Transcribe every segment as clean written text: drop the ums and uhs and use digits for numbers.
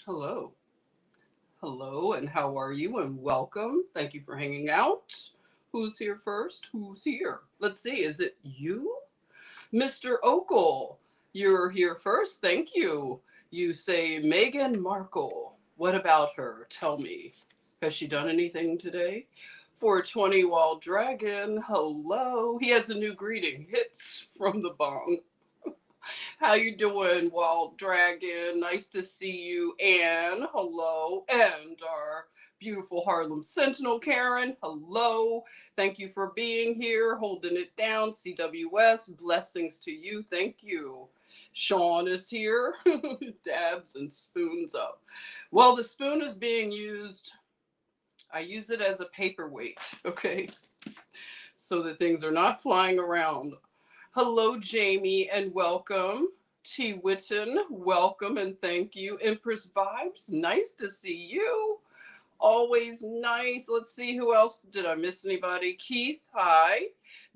Hello. Hello, and how are you? And welcome. Thank you for hanging out. Who's here first? Who's here? Let's see. Is it you? Mr. Okel, you're here first. Thank you. You say Meghan Markle. What about her? Tell me. Has she done anything today? 420 Wild Dragon, hello. He has a new greeting. Hits from the bong. How you doing, Wild Dragon? Nice to see you. Anne, hello. And our beautiful Harlem Sentinel, Karen, hello. Thank you for being here, holding it down. CWS, blessings to you. Thank you. Sean is here. Dabs and spoons up. Well, the spoon is being used. I use it as a paperweight, okay? So that things are not flying around. Hello, Jamie, and welcome. T. Witten, welcome and thank you. Empress Vibes, nice to see you. Always nice. Let's see who else. Did I miss anybody? Keith, hi.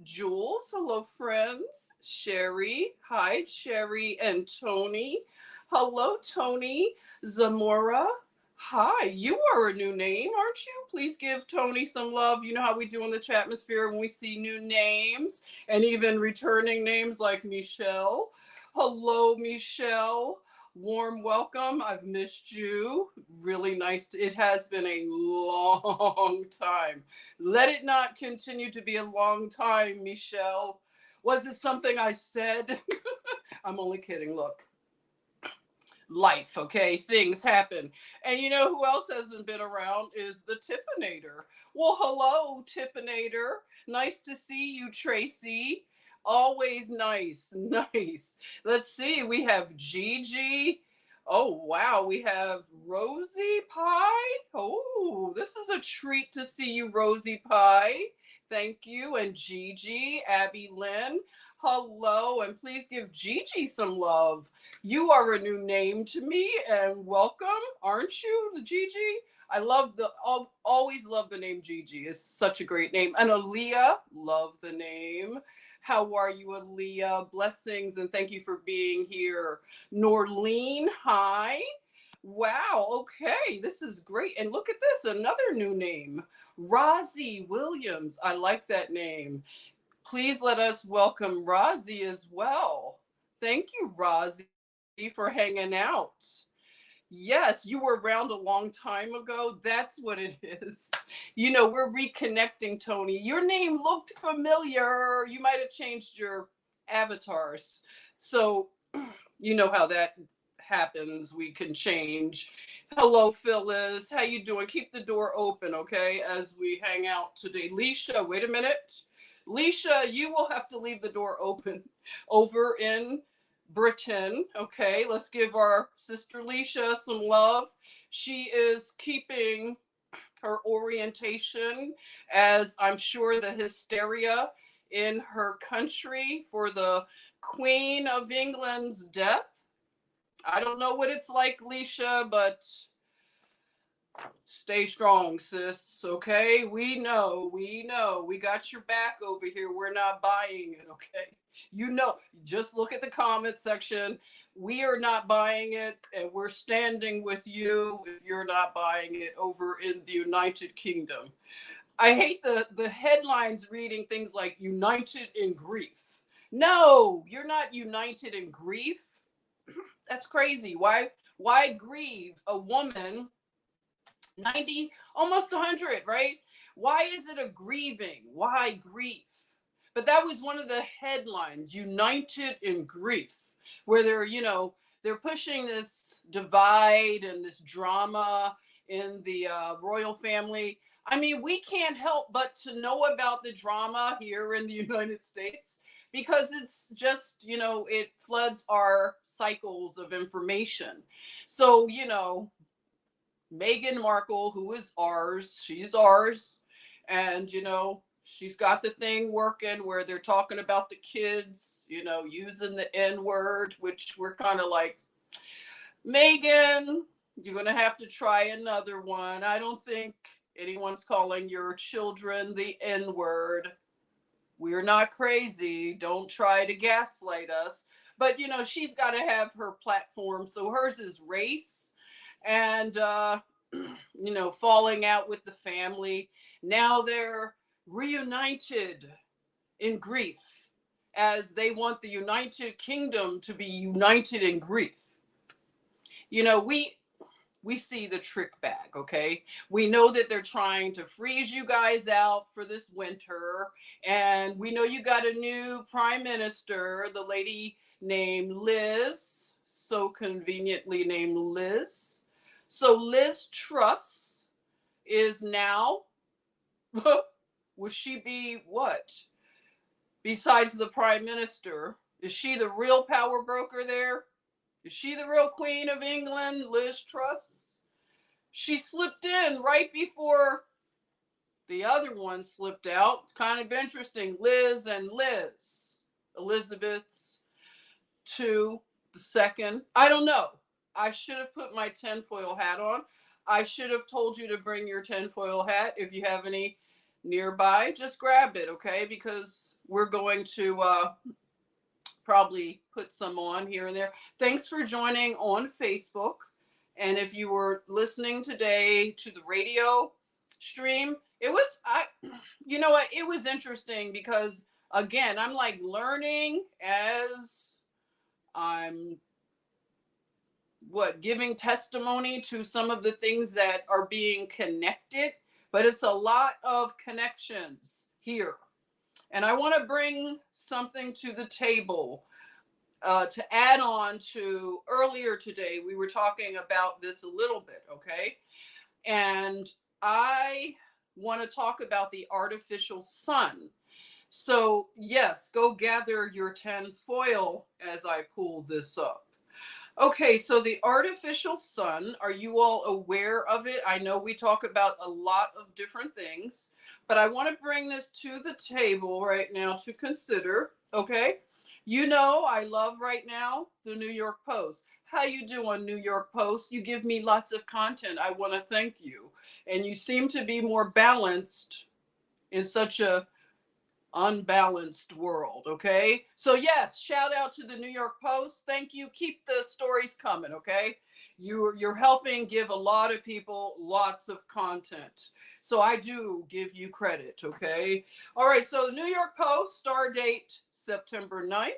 Jules, hello, friends. Sherry, hi, Sherry and Tony. Hello, Tony. Zamora, hi. You are a new name, aren't you? Please give Tony some love. You know how we do in the chatmosphere when we see new names and even returning names like Michelle. Hello, Michelle. Warm welcome. I've missed you. Really nice. It has been a long time. Let it not continue to be a long time, Michelle. Was it something I said? I'm only kidding. Look, life, okay? Things happen. And you know who else hasn't been around is the Tippinator. Well, hello, Tippinator. Nice to see you, Tracy. Always nice, nice. Let's see, we have Gigi. Oh, wow, we have Rosie Pie. Oh, this is a treat to see you, Rosie Pie. Thank you. And Gigi, Abby Lynn. Hello, and please give Gigi some love. You are a new name to me, and welcome, aren't you, Gigi? I love always love the name Gigi. It's such a great name. And Aaliyah, love the name. How are you, Aaliyah? Blessings, and thank you for being here. Norleen, hi. Wow, okay, this is great. And look at this, another new name. Rozzy Williams. I like that name. Please let us welcome Rozzy as well. Thank you, Rozzy, for hanging out. Yes, you were around a long time ago. That's what it is. You know, we're reconnecting, Tony. Your name looked familiar. You might have changed your avatars. So, you know how that happens. We can change. Hello, Phyllis. How you doing? Keep the door open, okay, as we hang out today. Leisha, wait a minute. Leisha, you will have to leave the door open over in Britain. Okay, let's give our sister Leisha some love. She is keeping her orientation, as I'm sure the hysteria in her country for the Queen of England's death. I don't know what it's like, Leisha, but stay strong, sis. Okay, we got your back over here. We're not buying it. Okay, you know, just look at the comment section. We are not buying it, and we're standing with you if you're not buying it over in the United Kingdom. I hate the headlines reading things like "United in Grief." No, you're not united in grief. That's crazy. Why grieve a woman 90, almost 100, right? Why is it a grieving? Why grief? But that was one of the headlines, United in Grief, where they're pushing this divide and this drama in the royal family. I mean, we can't help but to know about the drama here in the United States because it's just, it floods our cycles of information. So, Meghan Markle, who is ours, she's ours. And, she's got the thing working where they're talking about the kids, using the N word, which we're kind of like, Meghan, you're going to have to try another one. I don't think anyone's calling your children the N word. We're not crazy. Don't try to gaslight us. But, she's got to have her platform. So hers is race. and you know, falling out with the family. Now they're reunited in grief, as they want the United Kingdom to be united in grief. You know, we see the trick bag, okay? We know that they're trying to freeze you guys out for this winter. And we know you got a new prime minister, the lady named Liz, so conveniently named Liz. So Liz Truss is now, will she be what? Besides the prime minister, is she the real power broker there? Is she the real queen of England, Liz Truss? She slipped in right before the other one slipped out. It's kind of interesting. Liz and Liz. Elizabeth's two, the second. I don't know. I should have put my tinfoil hat on. I should have told you to bring your tinfoil hat. If you have any nearby, just grab it, okay? Because we're going to probably put some on here and there. Thanks for joining on Facebook. And if you were listening today to the radio stream, it was, you know what, it was interesting because, again, I'm like learning as I'm giving testimony to some of the things that are being connected, but it's a lot of connections here. And I want to bring something to the table to add on to earlier today. We were talking about this a little bit, okay? And I want to talk about the artificial sun. So, yes, go gather your tinfoil as I pull this up. Okay, so the artificial sun, are you all aware of it? I know we talk about a lot of different things, but I want to bring this to the table right now to consider, okay? You know, I love right now the New York Post. How you doing, New York Post? You give me lots of content. I want to thank you. And you seem to be more balanced in such a unbalanced world, okay? So yes, shout out to the New York Post. Thank you. Keep the stories coming, okay? You're helping give a lot of people lots of content. So I do give you credit, okay? All right, so New York Post, star date September 9th,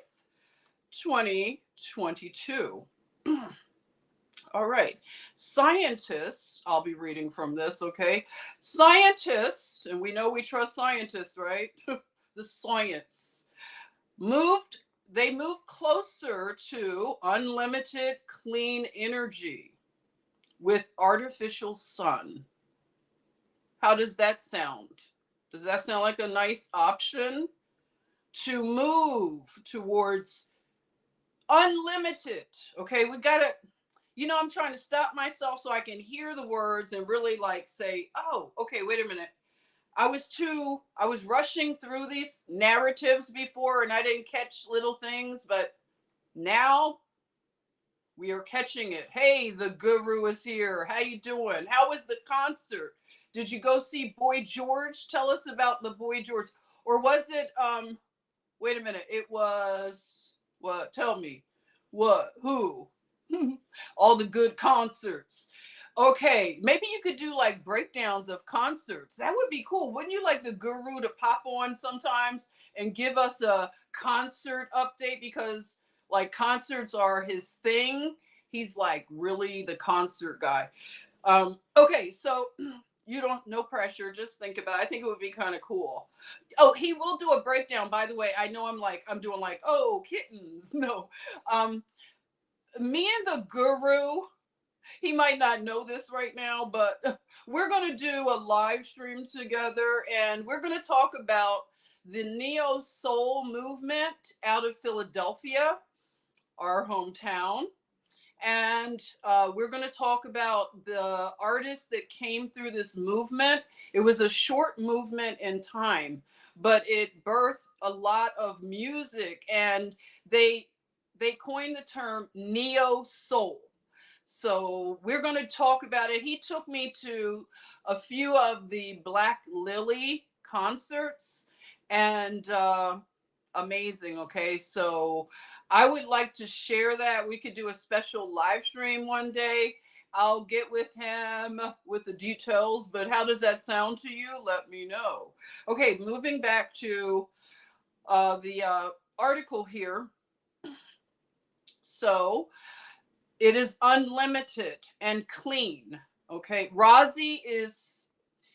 2022. All right. Scientists, I'll be reading from this, okay? Scientists, and we know we trust scientists, right? The science they moved closer to unlimited clean energy with artificial sun. How does that sound? Does that sound like a nice option to move towards unlimited? Okay, we gotta, you know, I'm trying to stop myself so I can hear the words and really like say, oh, okay, wait a minute. I was rushing through these narratives before and I didn't catch little things, but now we are catching it. Hey, the guru is here. How you doing? How was the concert? Did you go see Boy George? Tell us about the Boy George. Or was it wait a minute, it was what? Tell me. What? Who? All the good concerts. Okay, maybe you could do like breakdowns of concerts. That would be cool. Wouldn't you like the guru to pop on sometimes and give us a concert update? Because like concerts are his thing. He's like really the concert guy. Okay, so you don't, no pressure, just think about it. I think it would be kind of cool. Oh, he will do a breakdown, by the way. I know I'm doing like, oh, kittens. No. Me and the guru, he might not know this right now, but we're going to do a live stream together and we're going to talk about the neo soul movement out of Philadelphia, our hometown. And we're going to talk about the artists that came through this movement. It was a short movement in time, but it birthed a lot of music, and they coined the term neo soul. So we're going to talk about it. He took me to a few of the Black Lily concerts, and amazing. Okay, so I would like to share that. We could do a special live stream one day I'll get with him with the details, but how does that sound to you? Let me know. Okay, moving back to the article here. So it is unlimited and clean. Okay, Rozzy is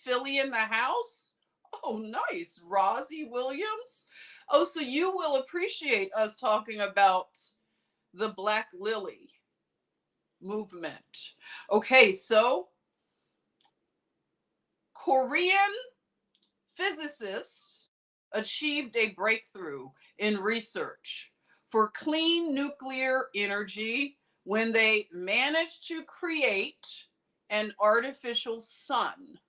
Philly in the house. Oh, nice. Rozzy Williams. Oh, so you will appreciate us talking about the Black Lily movement. Okay, so Korean physicists achieved a breakthrough in research for clean nuclear energy when they managed to create an artificial sun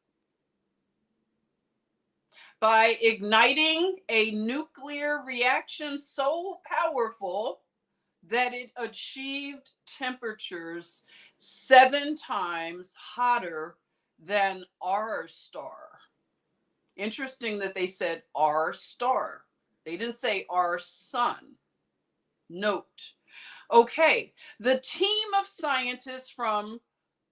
by igniting a nuclear reaction so powerful that it achieved temperatures 7 times hotter than our star. Interesting that they said our star. They didn't say our sun. Note. Okay, the team of scientists from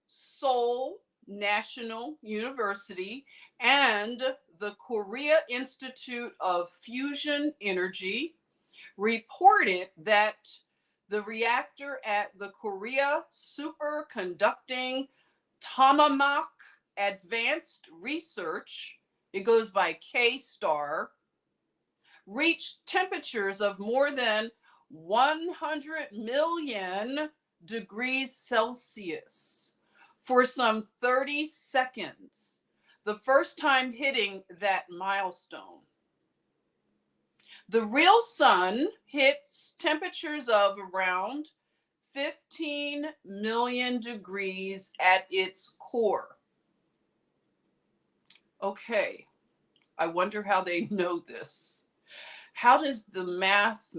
Seoul National University and the Korea Institute of Fusion Energy reported that the reactor at the Korea Superconducting Tomahawk Advanced Research, it goes by K-STAR, reached temperatures of more than 100 million degrees Celsius for some 30 seconds, the first time hitting that milestone. The real sun hits temperatures of around 15 million degrees at its core. Okay, I wonder how they know this. How does the math?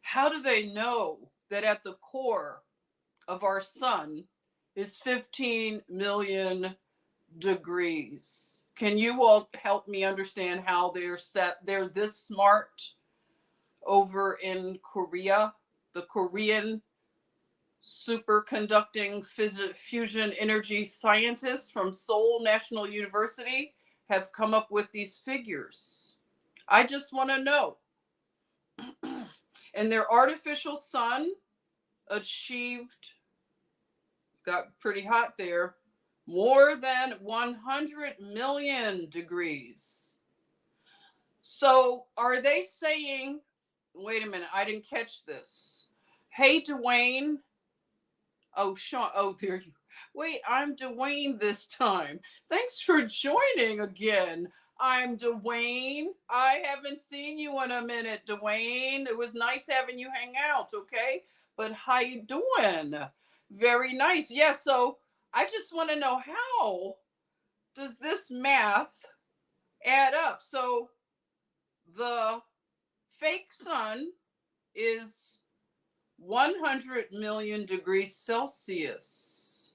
How do they know that at the core of our sun is 15 million degrees? Can you all help me understand how they're this smart over in Korea? The Korean superconducting fusion energy scientists from Seoul National University have come up with these figures. I just want to know. And their artificial sun achieved, got pretty hot there, more than 100 million degrees. So are they saying, wait a minute, I didn't catch this. Hey, Dwayne. Oh, Sean. Oh, there you. Wait, I'm Dwayne this time. Thanks for joining again. I'm Dwayne. I haven't seen you in a minute, Dwayne. It was nice having you hang out, okay? But how you doing? Very nice. Yeah, so I just want to know, how does this math add up? So the fake sun is 100 million degrees Celsius.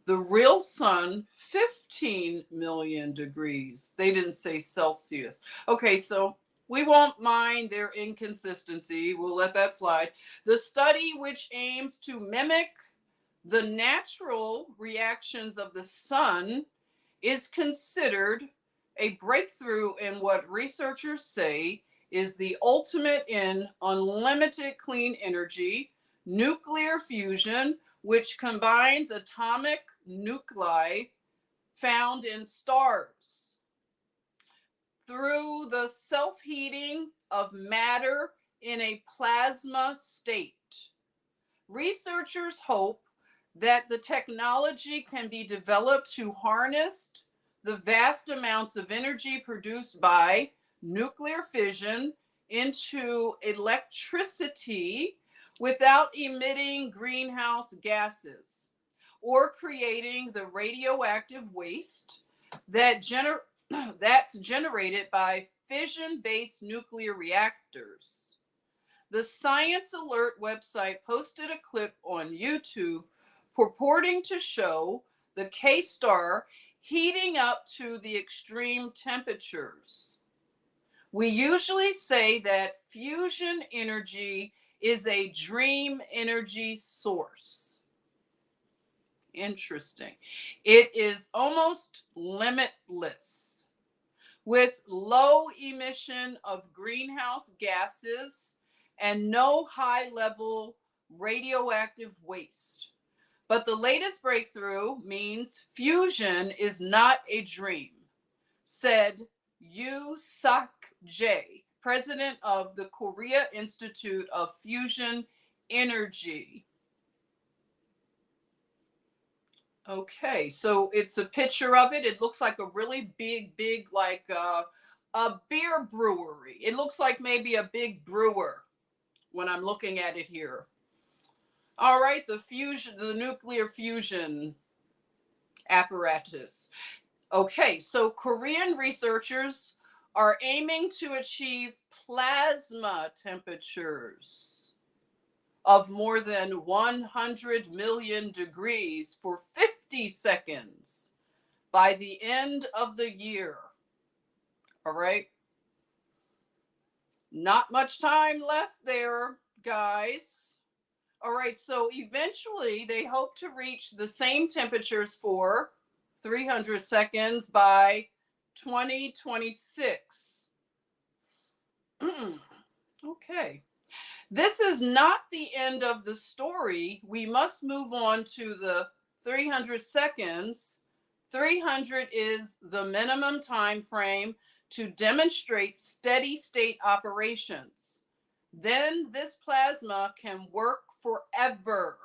The real sun, 15 million degrees. They didn't say Celsius. Okay, so we won't mind their inconsistency. We'll let that slide. The study, which aims to mimic the natural reactions of the sun, is considered a breakthrough in what researchers say is the ultimate in unlimited clean energy, nuclear fusion, which combines atomic nuclei found in stars through the self-heating of matter in a plasma state. Researchers hope that the technology can be developed to harness the vast amounts of energy produced by nuclear fission into electricity without emitting greenhouse gases or creating the radioactive waste that's generated by fission-based nuclear reactors. The Science Alert website posted a clip on YouTube purporting to show the K-star heating up to the extreme temperatures. We usually say that fusion energy is a dream energy source. Interesting. It is almost limitless with low emission of greenhouse gases and no high level radioactive waste. But the latest breakthrough means fusion is not a dream, said Yu Sak Jae, president of the Korea Institute of Fusion Energy. Okay, so it's a picture of it. It looks like a really big, like a beer brewery. It looks like maybe a big brewer when I'm looking at it here. All right, the nuclear fusion apparatus. Okay, so Korean researchers are aiming to achieve plasma temperatures of more than 100 million degrees for 50 seconds by the end of the year. All right. Not much time left there, guys. All right. So eventually they hope to reach the same temperatures for 300 seconds by 2026. Okay. This is not the end of the story. We must move on to the 300 seconds. 300 is the minimum time frame to demonstrate steady state operations. Then this plasma can work forever,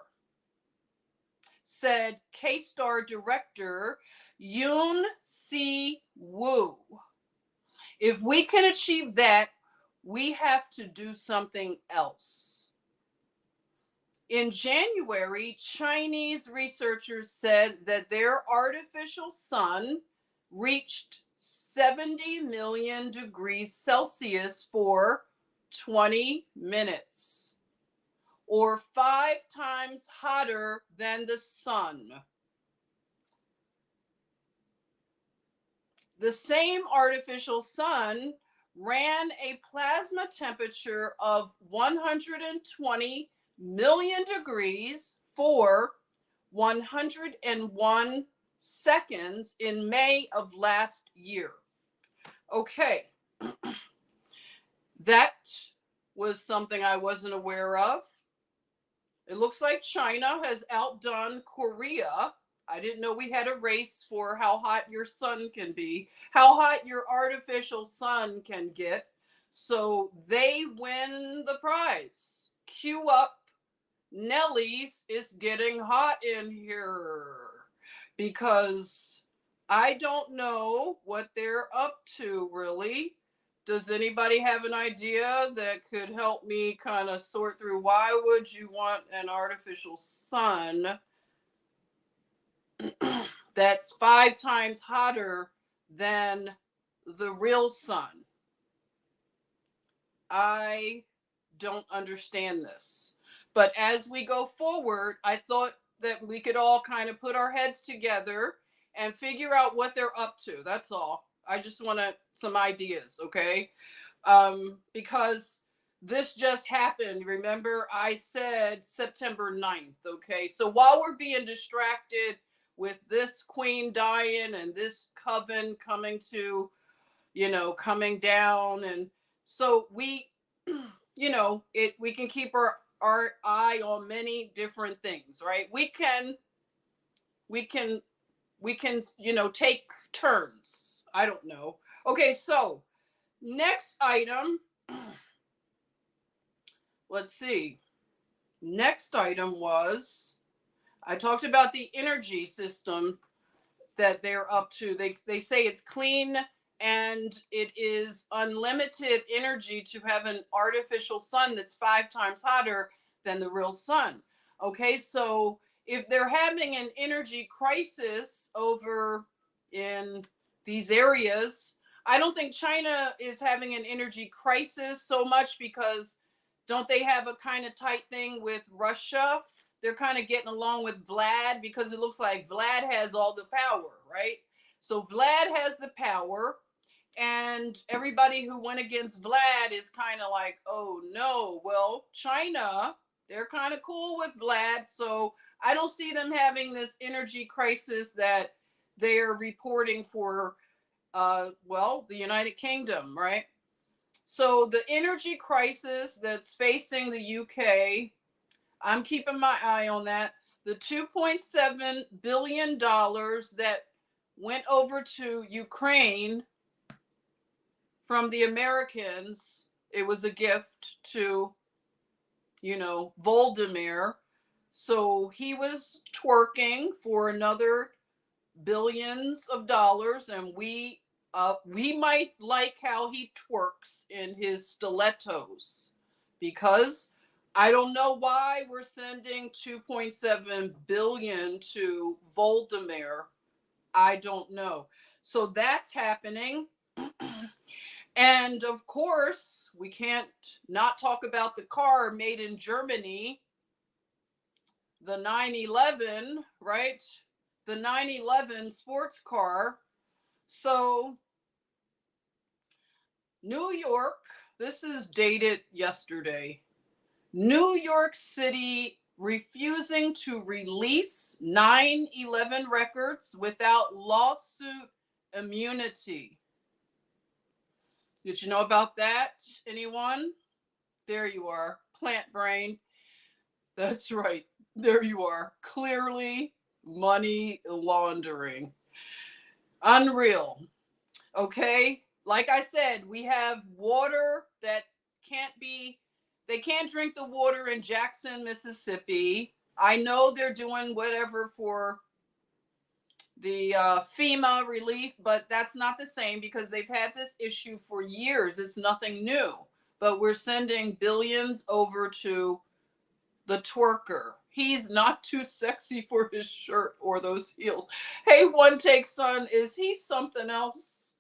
said K-Star director Yoon Si-woo. If we can achieve that, we have to do something else. In January, Chinese researchers said that their artificial sun reached 70 million degrees Celsius for 20 minutes, or 5 times hotter than the sun. The same artificial sun ran a plasma temperature of 120 million degrees for 101 seconds in May of last year. Okay, that was something I wasn't aware of. It looks like China has outdone Korea. I didn't know we had a race for how hot your sun can be, how hot your artificial sun can get. So they win the prize. Cue up Nellie's It's Getting Hot in Here, because I don't know what they're up to, really. Does anybody have an idea that could help me kind of sort through why would you want an artificial sun that's 5 times hotter than the real sun? I don't understand this. But as we go forward, I thought that we could all kind of put our heads together and figure out what they're up to. That's all. I just want some ideas, okay? Because this just happened. Remember, I said September 9th, okay? So while we're being distracted with this queen dying and this coven coming to, coming down, and so we, we can keep our eye on many different things, right? We can take turns. I don't know. Okay, so next item. Let's see. Next item was, I talked about the energy system that they're up to. They say it's clean and it is unlimited energy to have an artificial sun that's 5 times hotter than the real sun. Okay, so if they're having an energy crisis over in these areas, I don't think China is having an energy crisis so much, because don't they have a kind of tight thing with Russia? They're kind of getting along with Vlad, because it looks like Vlad has all the power, right? So Vlad has the power, and everybody who went against Vlad is kind of like, oh no, well, China, they're kind of cool with Vlad, so I don't see them having this energy crisis that they are reporting for, well, the United Kingdom, right? So the energy crisis that's facing the UK, I'm keeping my eye on that. The $2.7 billion that went over to Ukraine from the Americans, it was a gift to, Voldemir. So he was twerking for another billions of dollars, and we might like how he twerks in his stilettos, because I don't know why we're sending 2.7 billion to Voldemir. I don't know. So that's happening. And of course, we can't not talk about the car made in Germany, the 911, right? The 911 sports car. So, New York, this is dated yesterday. New York City refusing to release 9/11 records without lawsuit immunity. Did you know about that? Anyone? There you are, plant brain. That's right. There you are. Clearly money laundering. Unreal. Okay? Like I said, we have water that can't be, they can't drink the water in Jackson, Mississippi. I know they're doing whatever for the FEMA relief, but that's not the same because they've had this issue for years. It's nothing new. But we're sending billions over to the twerker. He's not too sexy for his shirt or those heels. Hey, One Take Son, is he something else?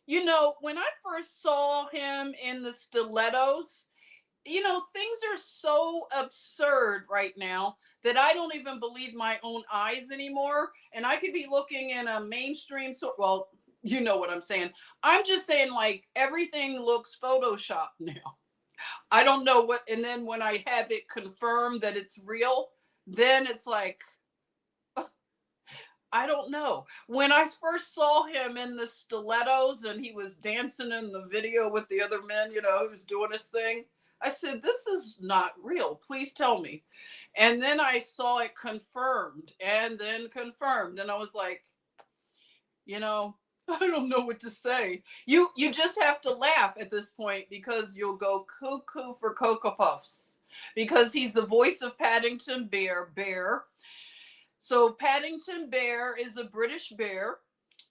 When I first saw him in the stilettos, things are so absurd right now that I don't even believe my own eyes anymore. And I could be looking in a mainstream, well, you know what I'm saying. I'm just saying, like, everything looks photoshopped now. I don't know what, and then when I have it confirmed that it's real, then it's like, I don't know. When I first saw him in the stilettos and he was dancing in the video with the other men, he was doing his thing, I said, this is not real. Please tell me. And then I saw it confirmed and then confirmed. And I was like, I don't know what to say. You just have to laugh at this point because you'll go cuckoo for Cocoa Puffs, because he's the voice of Paddington Bear. So Paddington Bear is a British bear,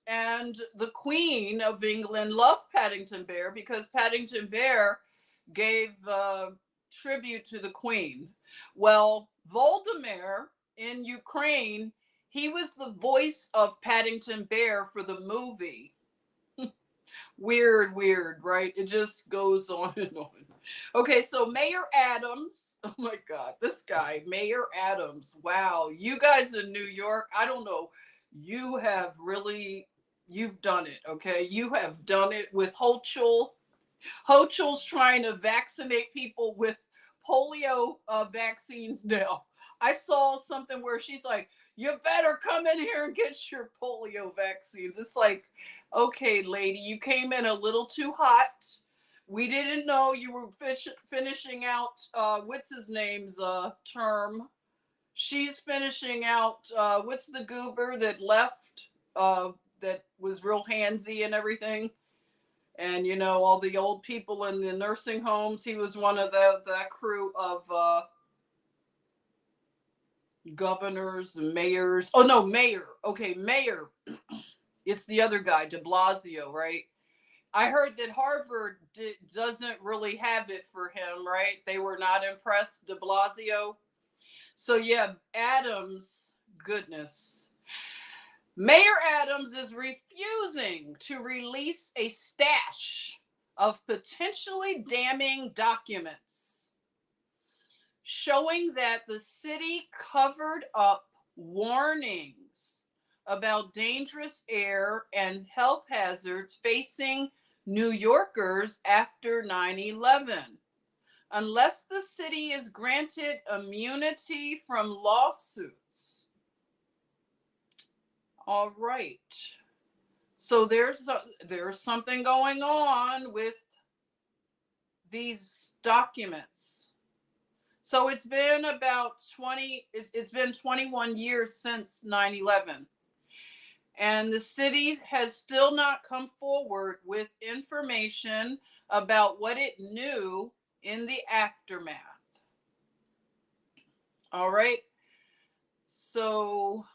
and the Queen of England loved Paddington Bear because Paddington Bear gave tribute to the Queen. Well, Voldemir in Ukraine, he was the voice of Paddington Bear for the movie. Weird, right? It just goes on and on. Okay, so Mayor Adams, oh my God, this guy, Mayor Adams, wow, you guys in New York, I don't know, you've done it, okay? You have done it with Hochul. Hochul's trying to vaccinate people with polio vaccines now. I saw something where she's like, you better come in here and get your polio vaccines. It's like, okay, lady, you came in a little too hot. We didn't know you were finishing out, what's his name's term. She's finishing out, what's the goober that left, that was real handsy and everything. And, all the old people in the nursing homes, he was one of that crew of governors and mayors. Oh, no, mayor. Okay, mayor. It's the other guy, de Blasio, right? I heard that Harvard doesn't really have it for him, right? They were not impressed, de Blasio. So, yeah, Adams, goodness. Mayor Adams is refusing to release a stash of potentially damning documents showing that the city covered up warnings about dangerous air and health hazards facing New Yorkers after 9/11. unless the city is granted immunity from lawsuits. All right. So there's something going on with these documents. So it's been about 21 years since 9/11. And the city has still not come forward with information about what it knew in the aftermath. All right. So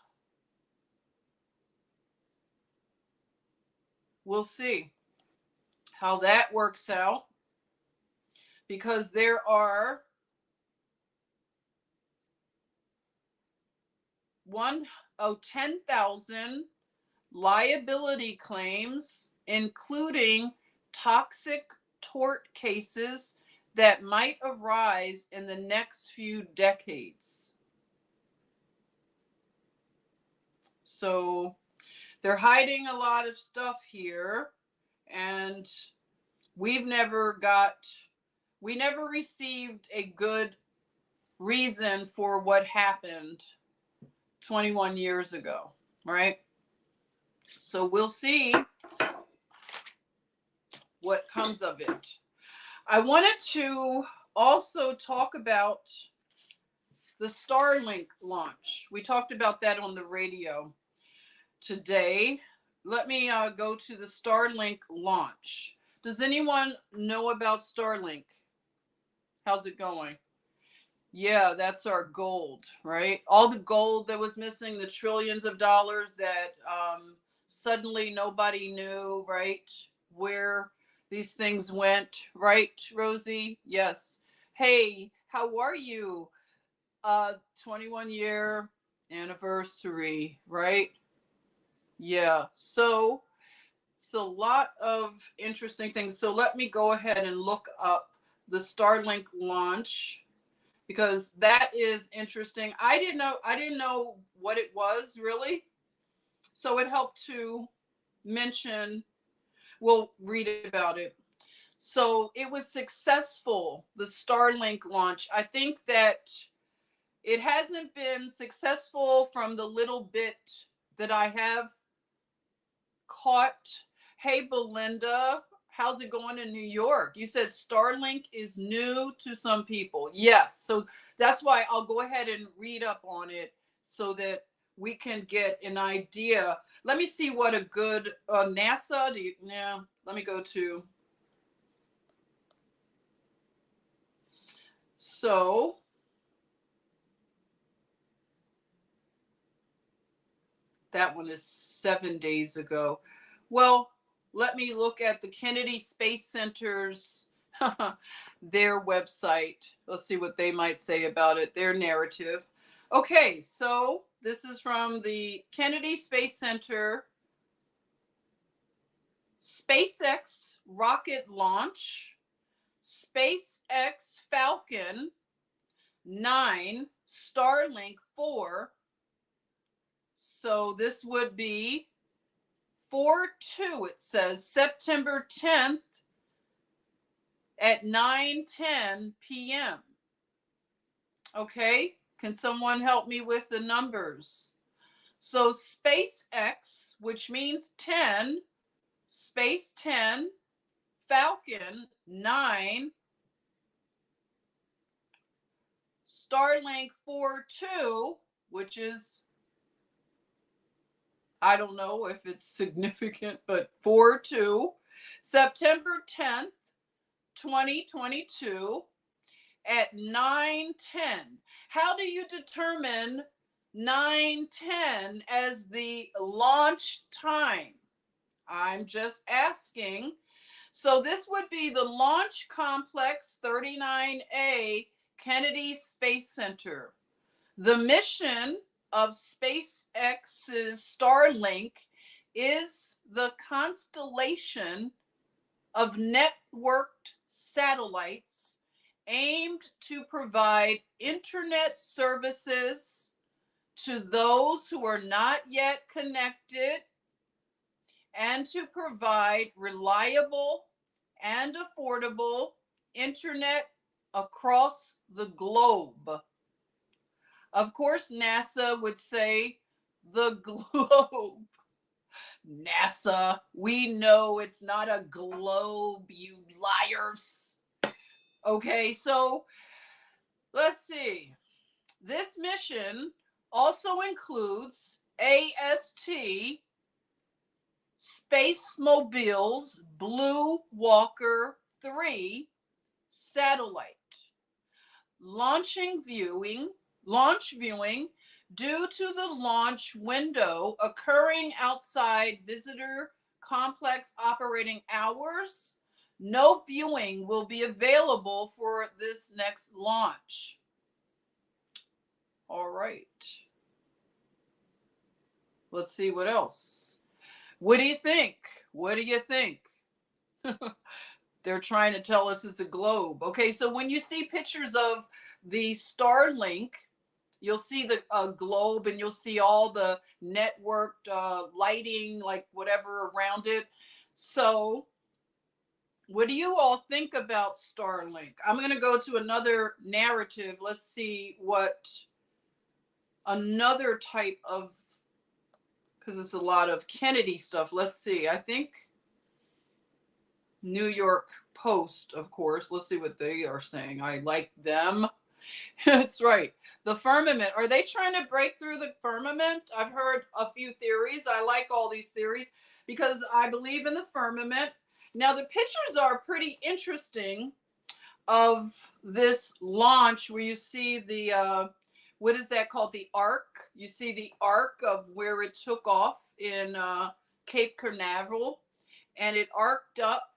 we'll see how that works out, because there are 10,000 liability claims, including toxic tort cases that might arise in the next few decades. So they're hiding a lot of stuff here, and we never received a good reason for what happened 21 years ago, right? So we'll see what comes of it. I wanted to also talk about the Starlink launch. We talked about that on the radio today. Let me go to the Starlink launch. Does anyone know about Starlink? How's it going? Yeah, that's our gold, right? All the gold that was missing, the trillions of dollars that suddenly nobody knew, right, where these things went, right, Rosie? Yes. Hey, how are you? 21-year anniversary, right? Yeah. So it's a lot of interesting things. So let me go ahead and look up the Starlink launch, because that is interesting. I didn't know what it was really. So it helped to mention, we'll read about it. So it was successful, the Starlink launch. I think that it hasn't been successful from the little bit that I have caught. Hey, Belinda, how's it going in New York? You said Starlink is new to some people. Yes. So that's why I'll go ahead and read up on it so that we can get an idea. Let me see what a good NASA. Let me go to. So that one is 7 days ago. Well, let me look at the Kennedy Space Center's their website. Let's see what they might say about it, their narrative. Okay, so this is from the Kennedy Space Center SpaceX rocket launch, SpaceX Falcon 9, Starlink 4. So this would be 4/2, it says, September 10th at 9:10 p.m. Okay, can someone help me with the numbers? So SpaceX, which means 10, Space 10, Falcon 9, Starlink 4/2, which is, I don't know if it's significant, but 4/2, September 10th, 2022 at 9:10. How do you determine 9:10 as the launch time? I'm just asking. So this would be the Launch Complex 39A Kennedy Space Center. The mission of SpaceX's Starlink is the constellation of networked satellites aimed to provide internet services to those who are not yet connected, and to provide reliable and affordable internet across the globe. Of course, NASA would say the globe. NASA, we know it's not a globe, you liars. Okay, so let's see. This mission also includes AST Space Mobile's Blue Walker 3 satellite. Launch viewing due to the launch window occurring outside visitor complex operating hours. No viewing will be available for this next launch. All right. Let's see what else. What do you think? What do you think? They're trying to tell us it's a globe. Okay, so when you see pictures of the Starlink, you'll see the globe and you'll see all the networked lighting, like whatever around it. So what do you all think about Starlink? I'm going to go to another narrative. Let's see what another type of, because it's a lot of Kennedy stuff. Let's see. I think New York Post, of course. Let's see what they are saying. I like them. That's right. The firmament. Are they trying to break through the firmament? I've heard a few theories. I like all these theories because I believe in the firmament. Now, the pictures are pretty interesting of this launch where you see the, what is that called? The arc. You see the arc of where it took off in Cape Canaveral, and it arced up.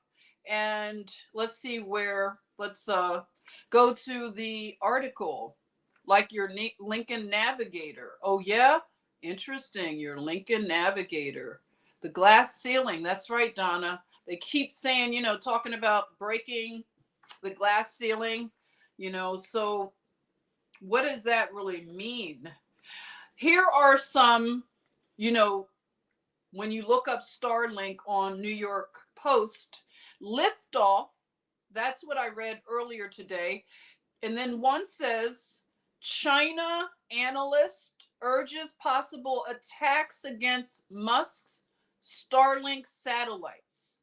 And let's see where, let's go to the article, like your Lincoln Navigator. Oh, yeah? Interesting. Your Lincoln Navigator. The glass ceiling. That's right, Donna. They keep saying, you know, talking about breaking the glass ceiling, you know, so what does that really mean? Here are some, you know, when you look up Starlink on New York Post, liftoff, that's what I read earlier today. And then one says, China analyst urges possible attacks against Musk's Starlink satellites.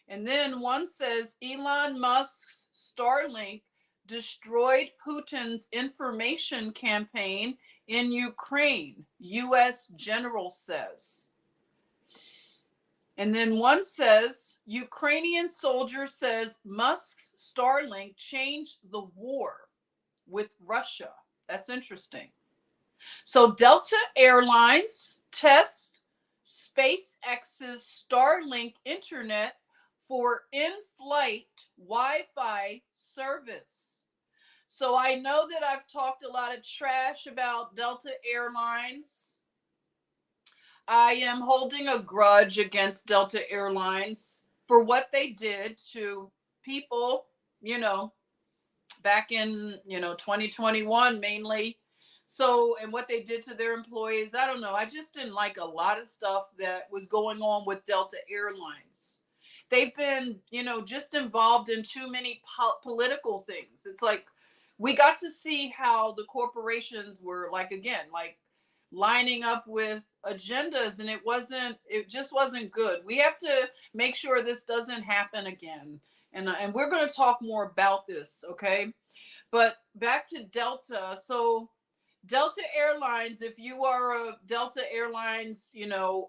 And then one says, Elon Musk's Starlink destroyed Putin's information campaign in Ukraine, U.S. general says. And then one says, Ukrainian soldier says Musk's Starlink changed the war with Russia. That's interesting. So Delta Airlines tests SpaceX's Starlink internet for in-flight Wi-Fi service. So I know that I've talked a lot of trash about Delta Airlines. I am holding a grudge against Delta Airlines for what they did to people, you know, back in, you know, 2021 mainly. So, and what they did to their employees, I don't know. I just didn't like a lot of stuff that was going on with Delta Airlines. They've been, you know, just involved in too many political things. It's like we got to see how the corporations were, like, again, like lining up with agendas, and it just wasn't good. We have to make sure this doesn't happen again. And we're going to talk more about this, okay? But back to Delta. So Delta Airlines, if you are a Delta Airlines, you know,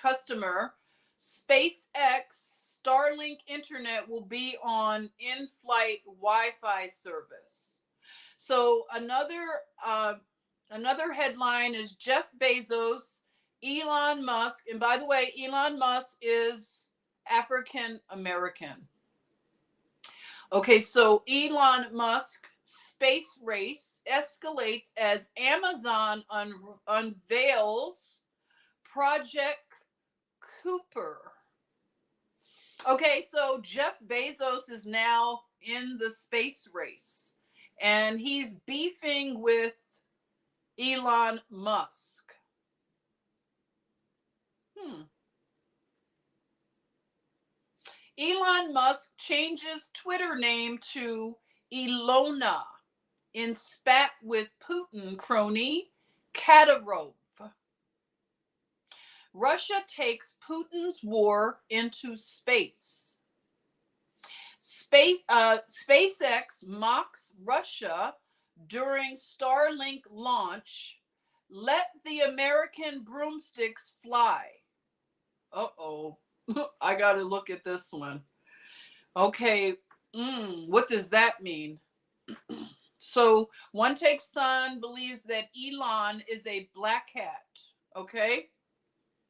customer, SpaceX Starlink internet will be on in-flight Wi-Fi service. So another headline is Jeff Bezos, Elon Musk, and by the way, Elon Musk is African American. Okay, so Elon Musk space race escalates as Amazon unveils Project Cooper. Okay, so Jeff Bezos is now in the space race, and he's beefing with Elon Musk. Elon Musk changes Twitter name to Ilona in spat with Putin crony Kadyrov. Russia takes Putin's war into space. SpaceX mocks Russia during Starlink launch. Let the American broomsticks fly. Uh-oh. I got to look at this one. Okay. What does that mean? So one takes son believes that Elon is a black hat. Okay.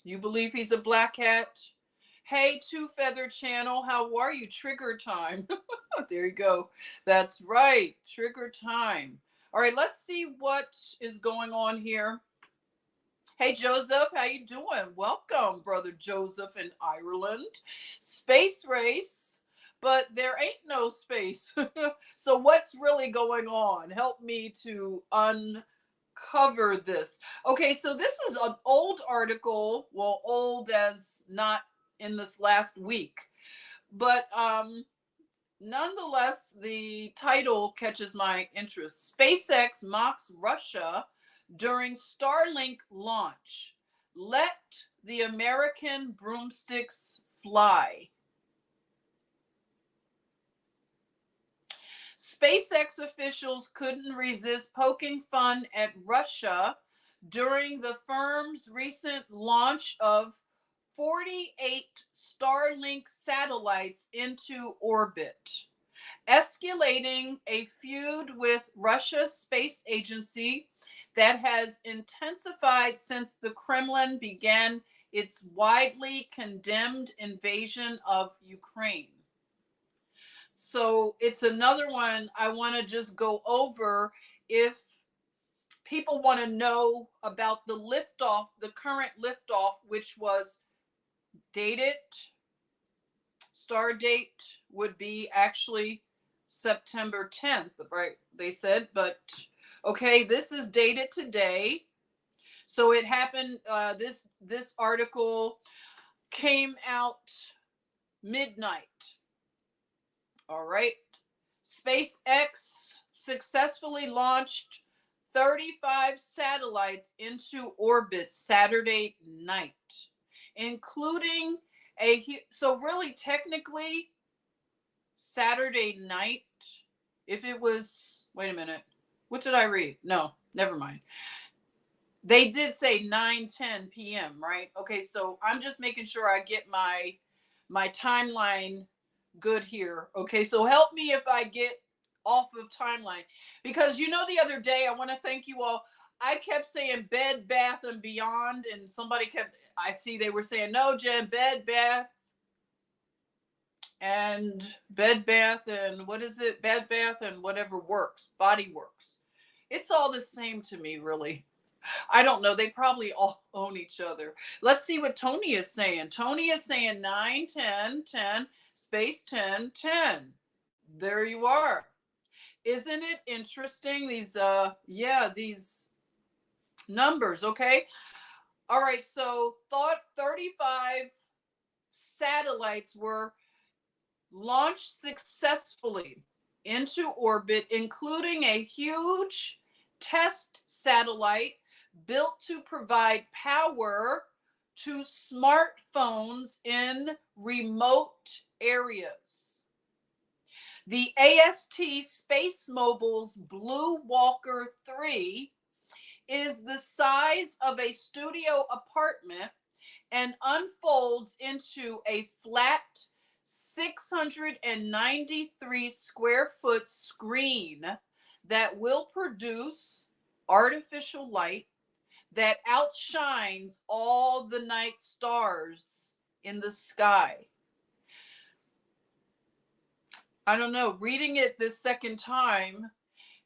You believe he's a black hat? Hey, Two Feather Channel, how are you? Trigger time. There you go. That's right. Trigger time. All right, let's see what is going on here. Hey, Joseph, how you doing? Welcome, brother Joseph in Ireland. Space race, but there ain't no space. So what's really going on? Help me to uncover this. Okay, so this is an old article. Well, old as not in this last week, but nonetheless, the title catches my interest. SpaceX mocks Russia during Starlink launch. Let the American broomsticks fly. SpaceX officials couldn't resist poking fun at Russia during the firm's recent launch of 48 Starlink satellites into orbit, escalating a feud with Russia's space agency that has intensified since the Kremlin began its widely condemned invasion of Ukraine. So it's another one I want to just go over if people want to know about the liftoff, the current liftoff, which was dated. Star date would be actually September 10th, right? They said, but okay, this is dated today. So it happened, this article came out midnight. All right. SpaceX successfully launched 35 satellites into orbit Saturday night, including so really technically Saturday night, if it was, wait a minute, what did I read? No, never mind. They did say 9:10 p.m., right? Okay, so I'm just making sure I get my timeline good here. Okay, so help me if I get off of timeline, because the other day, I want to thank you all. I kept saying Bed Bath and Beyond, and somebody kept, I see they were saying, no, Jen, Bed Bath and what is it? Bed Bath and whatever works, Body Works. It's all the same to me, really. I don't know. They probably all own each other. Let's see what Tony is saying. Tony is saying 9, 10, 10, space 10, 10. There you are. Isn't it interesting? These, these numbers. Okay. All right. So 35 satellites were launched successfully into orbit, including a huge test satellite built to provide power to smartphones in remote areas. The AST Space Mobile's Blue Walker 3 is the size of a studio apartment and unfolds into a flat 693 square foot screen that will produce artificial light that outshines all the night stars in the sky. I don't know, reading it this second time,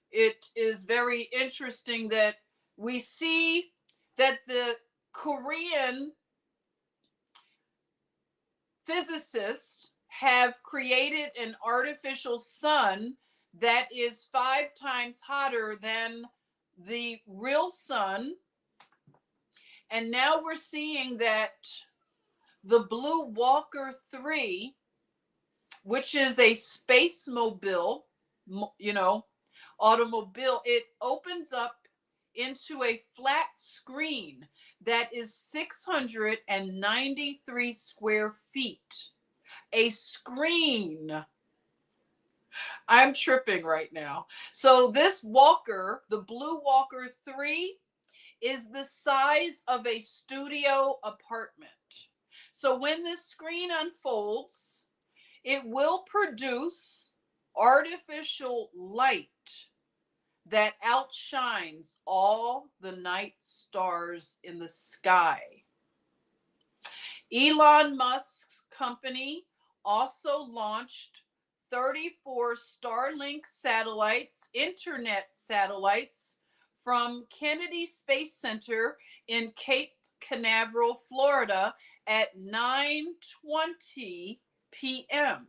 it is very interesting that we see that the Korean physicists have created an artificial sun that is 5 times hotter than the real sun. And now we're seeing that the Blue Walker 3, which is a space mobile, you know, automobile, it opens up into a flat screen that is 693 square feet. A screen. I'm tripping right now. So this walker, the Blue Walker 3, is the size of a studio apartment. So when this screen unfolds, it will produce artificial light that outshines all the night stars in the sky. Elon Musk's company also launched 34 Starlink satellites, internet satellites, from Kennedy Space Center in Cape Canaveral, Florida at 9:20 p.m.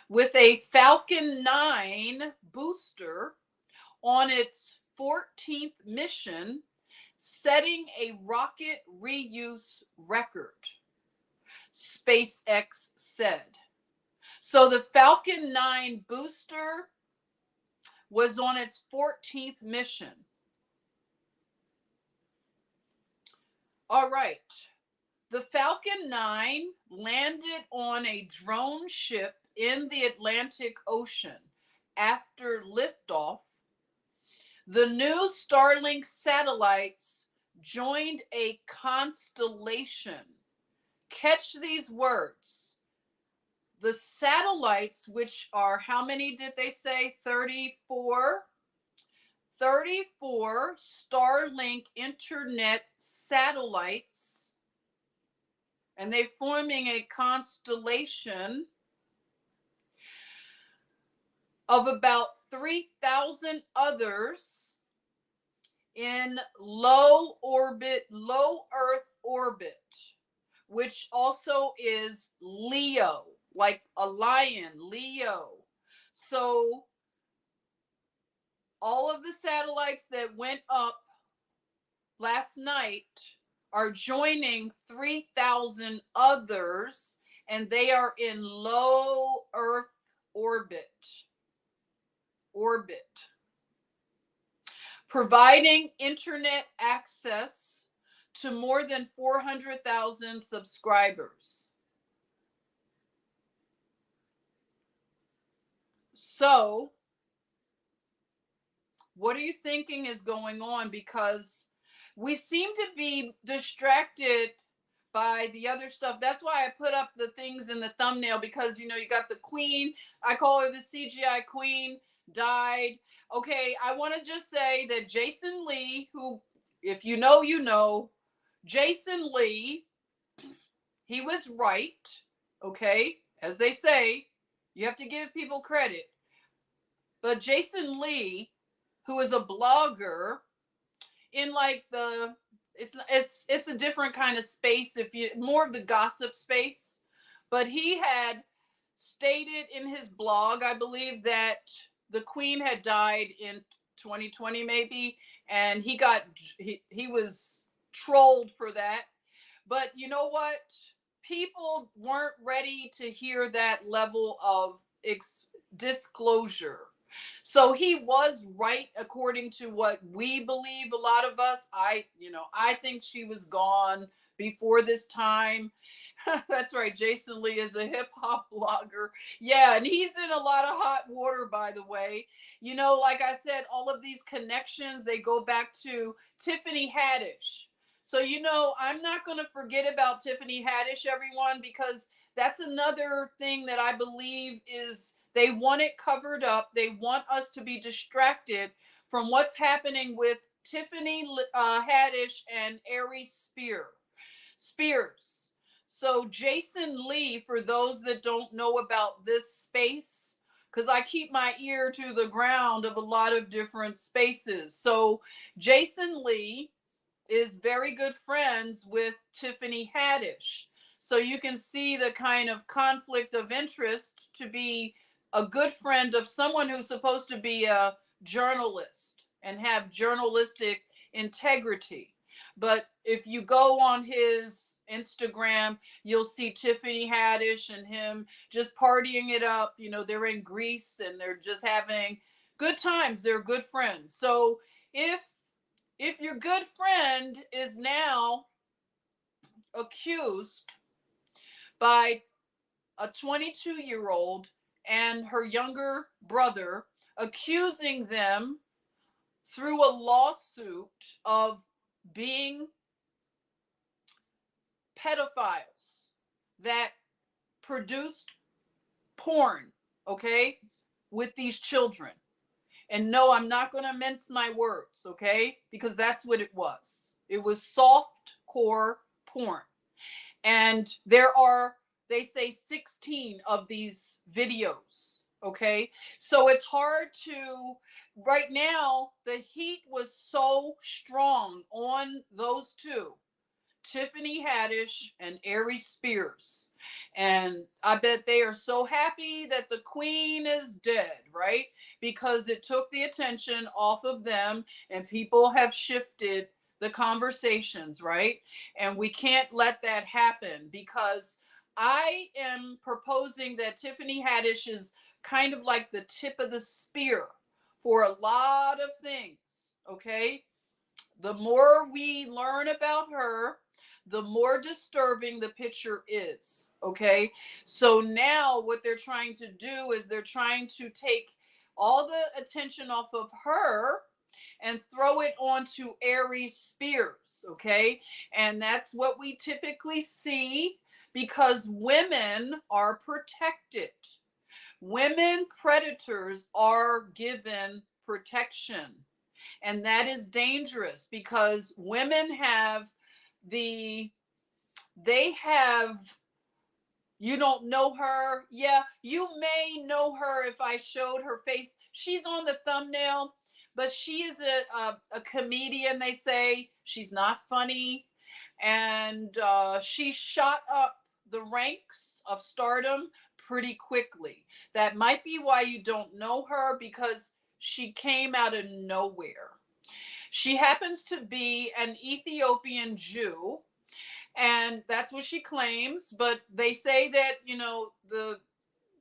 with a Falcon 9 booster on its 14th mission, setting a rocket reuse record, SpaceX said. So the Falcon 9 booster was on its 14th mission. All right. The Falcon 9 landed on a drone ship in the Atlantic Ocean after liftoff. The new Starlink satellites joined a constellation. Catch these words. The satellites, which are, how many did they say? 34? 34 Starlink internet satellites, and they're forming a constellation of about 3,000 others in low Earth orbit, which also is Leo, like a lion, Leo. So all of the satellites that went up last night are joining 3,000 others, and they are in low Earth orbit. Providing internet access to more than 400,000 subscribers. So, what are you thinking is going on? Because we seem to be distracted by the other stuff. That's why I put up the things in the thumbnail, because, you know, you got the queen. I call her the CGI queen, died. Okay, I want to just say that Jason Lee, who, if you know, you know, Jason Lee, he was right, okay? As they say, you have to give people credit. But Jason Lee, who is a blogger in like the, it's a different kind of space, if you, more of the gossip space, but he had stated in his blog, I believe, that the queen had died in 2020 maybe, and he was trolled for that. But you know what? People weren't ready to hear that level of disclosure. So he was right according to what we believe, a lot of us. I think she was gone before this time. That's right. Jason Lee is a hip hop blogger. Yeah, and he's in a lot of hot water, by the way. You know, like I said, all of these connections, they go back to Tiffany Haddish. So, you know, I'm not going to forget about Tiffany Haddish, everyone, because that's another thing that I believe is they want it covered up. They want us to be distracted from what's happening with Tiffany Haddish and Aries Spears. So Jason Lee, for those that don't know about this space, because I keep my ear to the ground of a lot of different spaces. So Jason Lee is very good friends with Tiffany Haddish. So you can see the kind of conflict of interest to be a good friend of someone who's supposed to be a journalist and have journalistic integrity. But if you go on his Instagram, you'll see Tiffany Haddish and him just partying it up. You know, they're in Greece and they're just having good times. They're good friends. So if your good friend is now accused by a 22-year-old and her younger brother, accusing them through a lawsuit of being pedophiles that produced porn, okay, with these children. And no, I'm not going to mince my words, okay, because that's what it was. It was soft core porn. And there are, they say, 16 of these videos, okay? So it's hard to, right now, the heat was so strong on those two, Tiffany Haddish and Aries Spears. And I bet they are so happy that the queen is dead, right? Because it took the attention off of them and people have shifted the conversations, right? And we can't let that happen because I am proposing that Tiffany Haddish is kind of like the tip of the spear for a lot of things, okay? The more we learn about her, the more disturbing the picture is, okay? So now what they're trying to do is they're trying to take all the attention off of her and throw it onto Aries Spears, okay? And that's what we typically see because women are protected. Women predators are given protection. And that is dangerous because women have they have, you don't know her. Yeah, you may know her if I showed her face. She's on the thumbnail, but she is a comedian, they say. She's not funny. And she shot up the ranks of stardom pretty quickly. That might be why you don't know her because she came out of nowhere. She happens to be an Ethiopian Jew, and that's what she claims. But they say that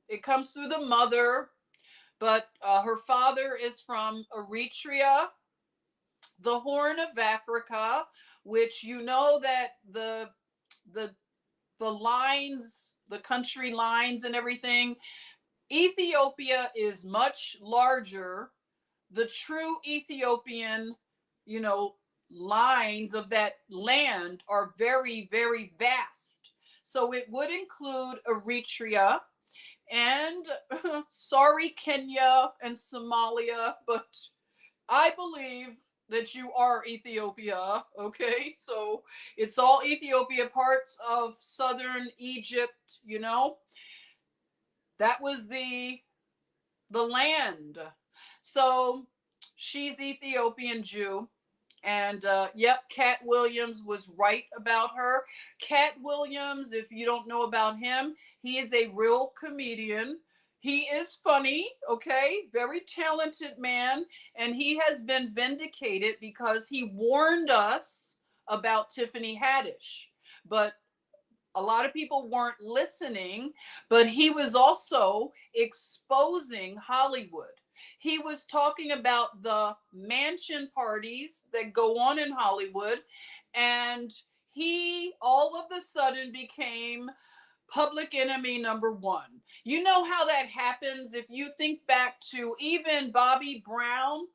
it comes through the mother, but her father is from Eritrea, the Horn of Africa, which you know that the lines, the country lines, and everything. Ethiopia is much larger. The true Ethiopian, you know, lines of that land are very, very vast. So it would include Eritrea and sorry, Kenya and Somalia, but I believe that you are Ethiopia, okay? So it's all Ethiopia, parts of southern Egypt, you know. That was the land. So she's Ethiopian Jew. And yep, Cat Williams was right about her. Cat Williams, if you don't know about him, he is a real comedian. He is funny, okay? Very talented man. And he has been vindicated because he warned us about Tiffany Haddish. But a lot of people weren't listening, but he was also exposing Hollywood. He was talking about the mansion parties that go on in Hollywood, and he all of a sudden became public enemy number one. You know how that happens if you think back to even Bobby Brown,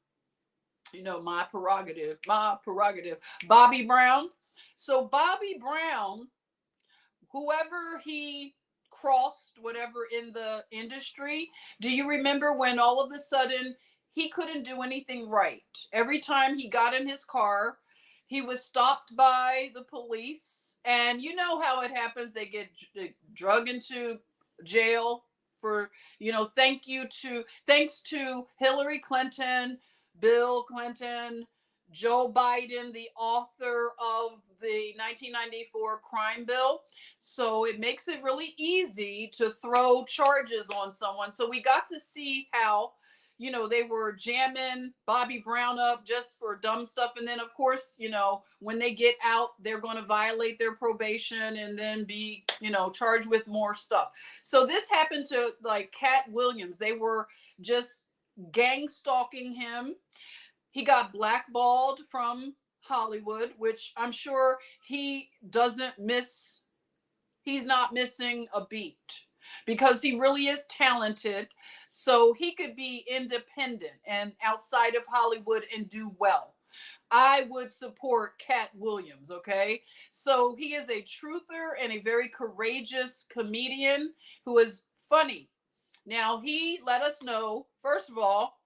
you know, my prerogative, Bobby Brown. So Bobby Brown, whoever he crossed, whatever in the industry, do you remember when all of a sudden he couldn't do anything right? Every time he got in his car, he was stopped by the police. And you know how it happens. They get drug into jail for, thanks to Hillary Clinton, Bill Clinton, Joe Biden, the author of the 1994 crime bill. So it makes it really easy to throw charges on someone. So we got to see how, they were jamming Bobby Brown up just for dumb stuff. And then, of course, when they get out, they're going to violate their probation and then be, charged with more stuff. So this happened to like Cat Williams. They were just gang stalking him. He got blackballed from Hollywood, which I'm sure he's not missing a beat because he really is talented. So he could be independent and outside of Hollywood and do well. I would support Cat Williams, okay? So he is a truther and a very courageous comedian who is funny. Now, he let us know, first of all,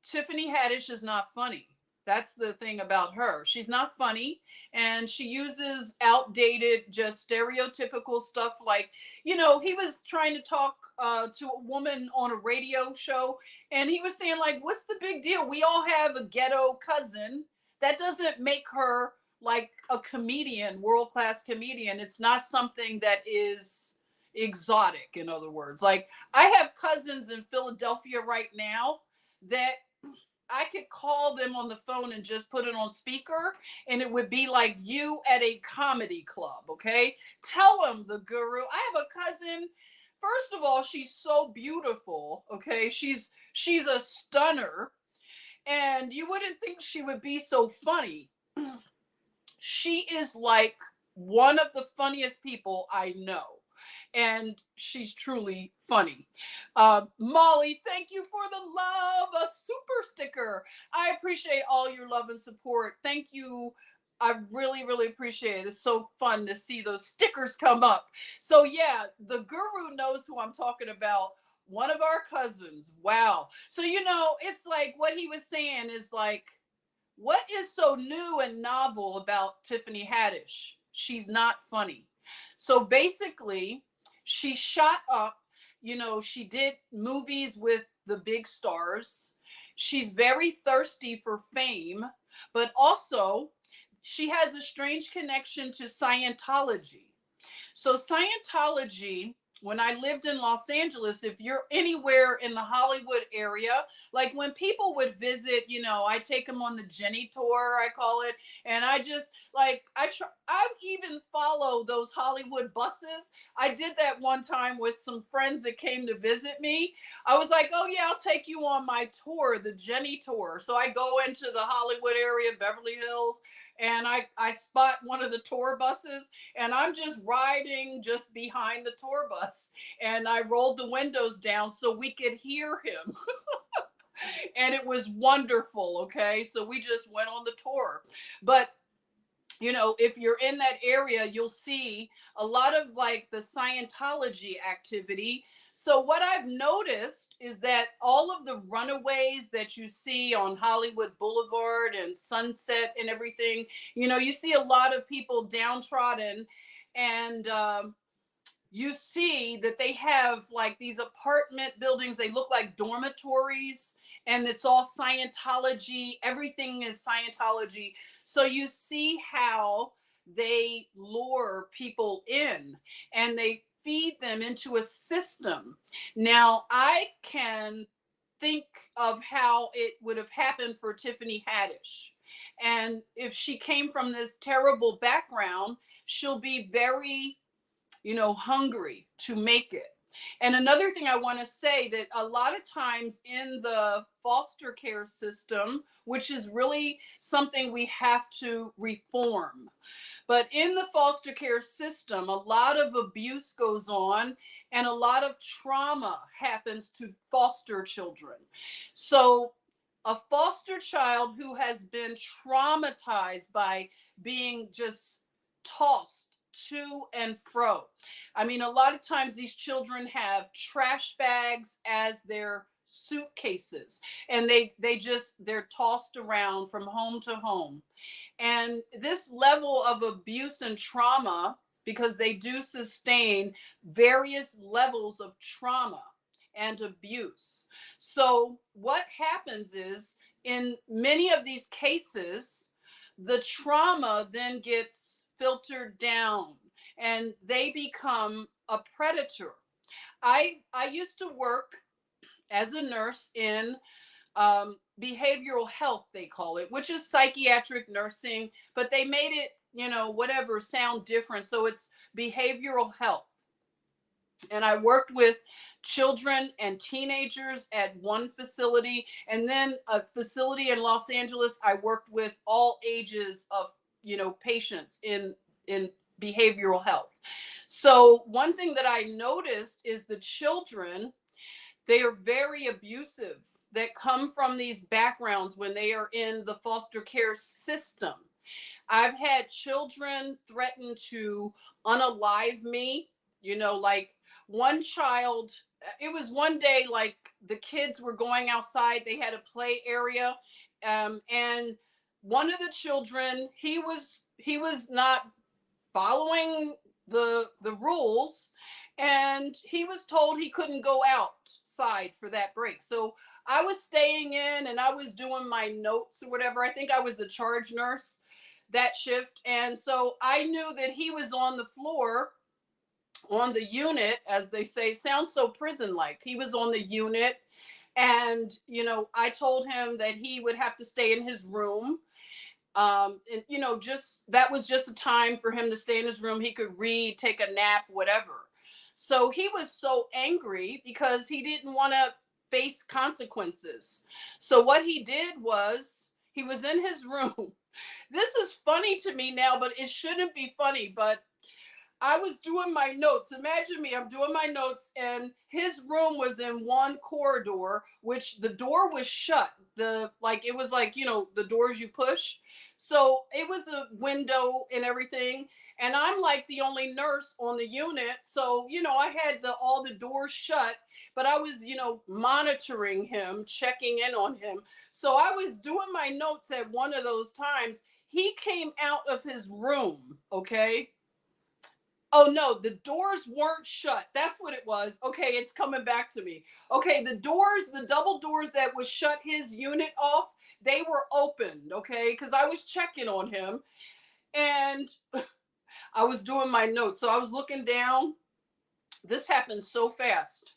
Tiffany Haddish is not funny. That's the thing about her. She's not funny, and she uses outdated, just stereotypical stuff like, he was trying to talk to a woman on a radio show, and he was saying, like, what's the big deal? We all have a ghetto cousin. That doesn't make her like a comedian, world-class comedian. It's not something that is exotic, in other words. Like, I have cousins in Philadelphia right now that I could call them on the phone and just put it on speaker, and it would be like you at a comedy club, okay? Tell them, the guru. I have a cousin. First of all, she's so beautiful, okay? She's a stunner, and you wouldn't think she would be so funny. She is like one of the funniest people I know. And she's truly funny. Molly, thank you for the love, a super sticker. I appreciate all your love and support. Thank you. I really, really appreciate it. It's so fun to see those stickers come up. So yeah, the guru knows who I'm talking about. One of our cousins. Wow. So, it's like what he was saying is like, what is so new and novel about Tiffany Haddish? She's not funny. So basically, she shot up, she did movies with the big stars. She's very thirsty for fame, but also she has a strange connection to Scientology. So Scientology, when I lived in Los Angeles, if you're anywhere in the Hollywood area, like when people would visit, I take them on the Jenny tour, I call it, and I just like I even follow those Hollywood buses. I did that one time with some friends that came to visit me. I was like, "Oh yeah, I'll take you on my tour, the Jenny tour." So I go into the Hollywood area, Beverly Hills, and I spot one of the tour buses, and I'm just riding just behind the tour bus, and I rolled the windows down so we could hear him. And it was wonderful. Okay, so we just went on the tour. But if you're in that area, you'll see a lot of like the Scientology activity. So what I've noticed is that all of the runaways that you see on Hollywood Boulevard and Sunset and everything, you see a lot of people downtrodden, and you see that they have like these apartment buildings. They look like dormitories, and it's all Scientology. Everything is Scientology. So you see how they lure people in and they feed them into a system. Now, I can think of how it would have happened for Tiffany Haddish. And if she came from this terrible background, she'll be very hungry to make it. And another thing I want to say, that a lot of times in the foster care system, which is really something we have to reform, but in the foster care system, a lot of abuse goes on and a lot of trauma happens to foster children. So a foster child who has been traumatized by being just tossed to and fro. I mean, a lot of times these children have trash bags as their suitcases, and they're tossed around from home to home. And this level of abuse and trauma, because they do sustain various levels of trauma and abuse. So what happens is, in many of these cases, the trauma then gets filtered down and they become a predator. I used to work as a nurse in behavioral health, they call it, which is psychiatric nursing, but they made it, whatever, sound different. So it's behavioral health. And I worked with children and teenagers at one facility, and then a facility in Los Angeles. I worked with all ages of patients in behavioral health. So one thing that I noticed is the children, they are very abusive, that come from these backgrounds when they are in the foster care system. I've had children threaten to unalive me, like one child, it was one day, like the kids were going outside, they had a play area, and one of the children, he was not following the rules, and he was told he couldn't go outside for that break. So I was staying in and I was doing my notes or whatever. I think I was the charge nurse that shift, and so I knew that he was on the floor, on the unit, as they say. Sounds so prison like. He was on the unit, and I told him that he would have to stay in his room. And just that was just a time for him to stay in his room. He could read, take a nap, whatever. So he was so angry because he didn't want to face consequences. So what he did was, he was in his room. This is funny to me now, but it shouldn't be funny. But I was doing my notes. Imagine me, I'm doing my notes, and his room was in one corridor, which the door was shut. It was like, the doors you push. So it was a window and everything. And I'm like the only nurse on the unit. So, I had all the doors shut, but I was, monitoring him, checking in on him. So I was doing my notes at one of those times. He came out of his room, okay? Oh no, the doors weren't shut. That's what it was. Okay, it's coming back to me. Okay, the doors, the double doors that would shut his unit off, they were opened, okay? Because I was checking on him, and I was doing my notes. So I was looking down. This happened so fast.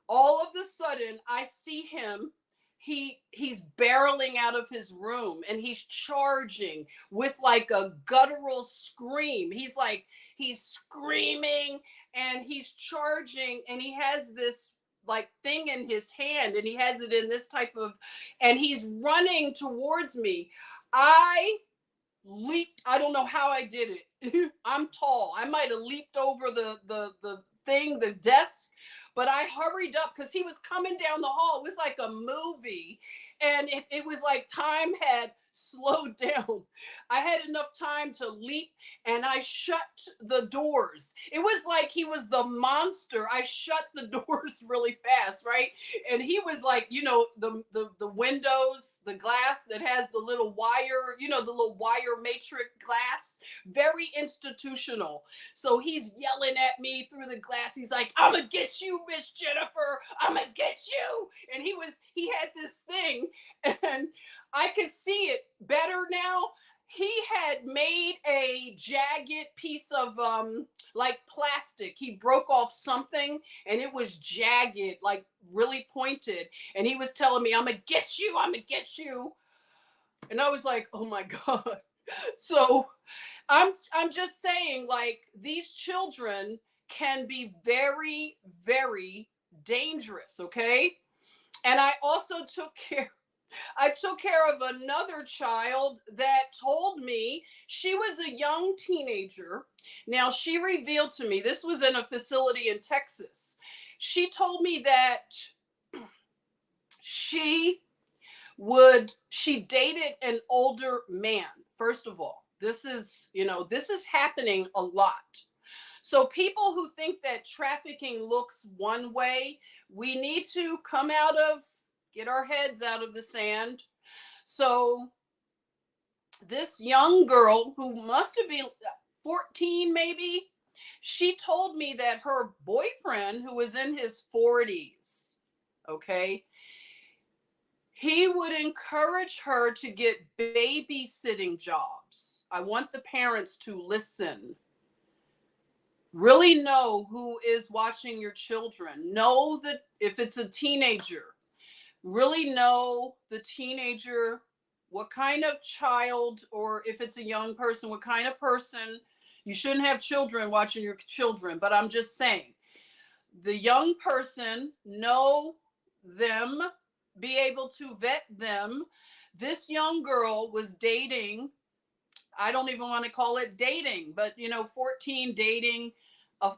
All of a sudden, I see him. He's barreling out of his room, and he's charging with like a guttural scream. He's screaming, and he's charging, and he has this like thing in his hand, and he has it in this type of, and he's running towards me. I leaped. I don't know how I did it. I'm tall. I might have leaped over the thing, the desk, but I hurried up because he was coming down the hall. It was like a movie, and it was like time had slowed down. I had enough time to leap, and I shut the doors. It was like he was the monster. I shut the doors really fast, right? And he was like, the windows, the glass that has the little wire, the little wire matrix glass, very institutional. So he's yelling at me through the glass. He's like, "I'm gonna get you, Miss Jennifer. I'm gonna get you." And he had this thing, and I could see it better now. He had made a jagged piece of like plastic. He broke off something, and it was jagged, like really pointed. And he was telling me, "I'm gonna get you. I'm gonna get you." And I was like, "Oh my God." So I'm just saying, like, these children can be very, very dangerous, okay? And I took care of another child that told me, she was a young teenager. Now, she revealed to me, this was in a facility in Texas. She told me that she she dated an older man. First of all, this is happening a lot. So people who think that trafficking looks one way, we need to get our heads out of the sand. So this young girl, who must have been 14 maybe, she told me that her boyfriend, who was in his 40s, okay, he would encourage her to get babysitting jobs. I want the parents to listen Really know who is watching your children. Know that if it's a teenager, really know the teenager, what kind of child, or if it's a young person, what kind of person. You shouldn't have children watching your children, but I'm just saying, the young person, know them, be able to vet them. This young girl was dating, I don't even want to call it dating, but 14, dating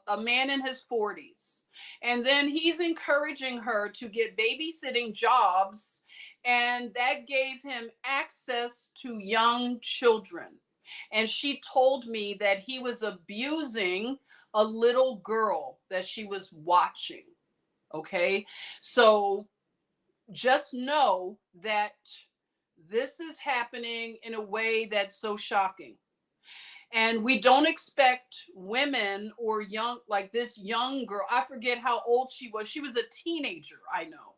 a man in his 40s. And then he's encouraging her to get babysitting jobs, and that gave him access to young children. And she told me that he was abusing a little girl that she was watching. Okay. So just know that this is happening in a way that's so shocking. And we don't expect women or young, like this young girl, I forget how old she was. She was a teenager, I know.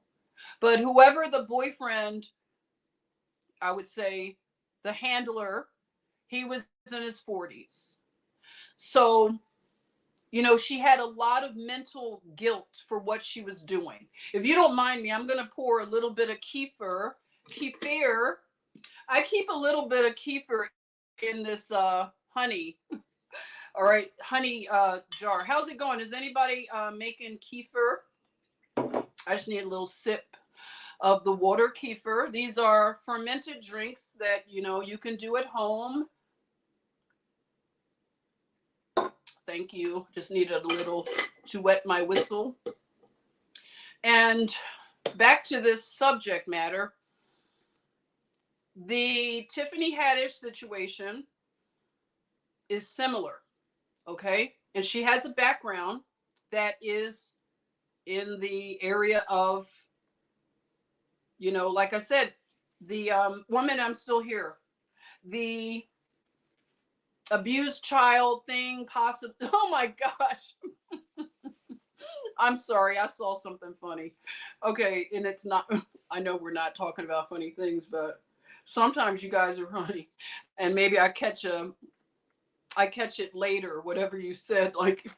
But whoever the boyfriend, I would say the handler, he was in his 40s. So, she had a lot of mental guilt for what she was doing. If you don't mind me, I'm going to pour a little bit of kefir. Kefir. I keep a little bit of kefir in this honey. All right, honey jar. How's it going? Is anybody making kefir? I just need a little sip of the water kefir. These are fermented drinks that you can do at home. Thank you. Just needed a little to wet my whistle. And back to this subject matter. The Tiffany Haddish situation is similar, okay? And she has a background that is in the area of, like I said, the woman, I'm still here, the abused child thing, possible. Oh my gosh. I'm sorry, I saw something funny. Okay, and it's not, I know we're not talking about funny things, but sometimes you guys are funny. And maybe I catch it later, whatever you said, like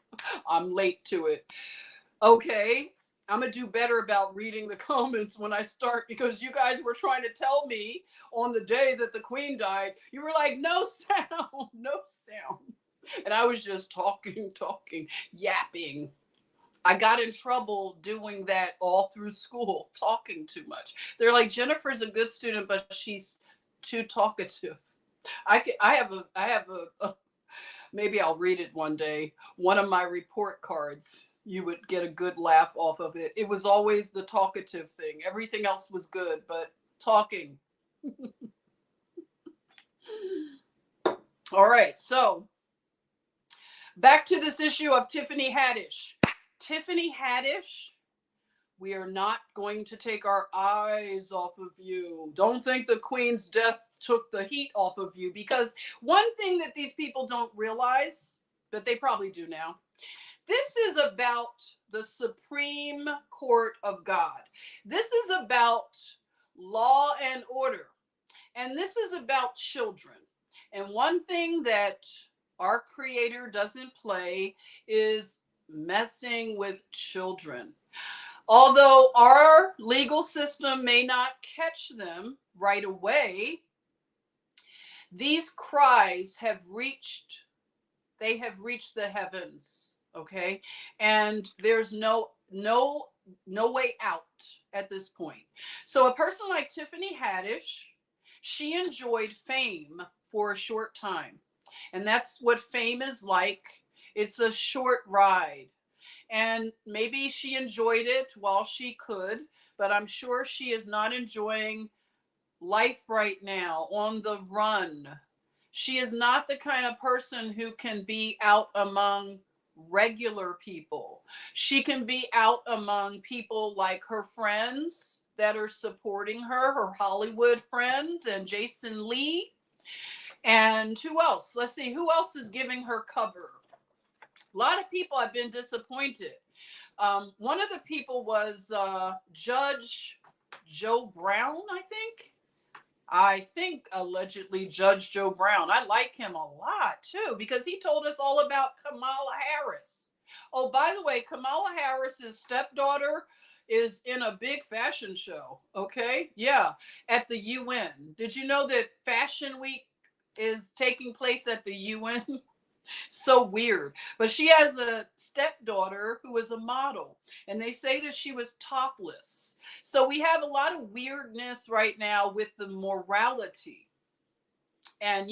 I'm late to it. Okay, I'm gonna do better about reading the comments when I start, because you guys were trying to tell me on the day that the Queen died, you were like, no sound, no sound. And I was just talking, yapping. I got in trouble doing that all through school, talking too much. They're like, Jennifer's a good student, but she's too talkative. I have a maybe I'll read it one day. One of my report cards, you would get a good laugh off of it. It was always the talkative thing. Everything else was good, but talking. All right, so back to this issue of Tiffany Haddish. Tiffany Haddish, we are not going to take our eyes off of you. Don't think the Queen's death took the heat off of you, because one thing that these people don't realize, but they probably do now, this is about the Supreme Court of God. This is about law and order. And this is about children. And one thing that our Creator doesn't play is messing with children. Although our legal system may not catch them right away, these cries have reached the heavens, okay? And there's no way out at this point. So a person like Tiffany Haddish, she enjoyed fame for a short time. And that's what fame is like. It's a short ride. And maybe she enjoyed it while she could, but I'm sure she is not enjoying life right now, on the run. She is not the kind of person who can be out among regular people. She can be out among people like her friends that are supporting her Hollywood friends, and Jason Lee. And who else? Let's see, who else is giving her cover? A lot of people have been disappointed. One of the people was Judge Joe Brown, I think. I think allegedly Judge Joe Brown. I like him a lot too because he told us all about Kamala Harris. Oh, by the way, Kamala Harris's stepdaughter is in a big fashion show. Okay. Yeah. At the UN. Did you know that Fashion Week is taking place at the UN? So weird. But she has a stepdaughter who is a model, and they say that she was topless. So we have a lot of weirdness right now with the morality. And,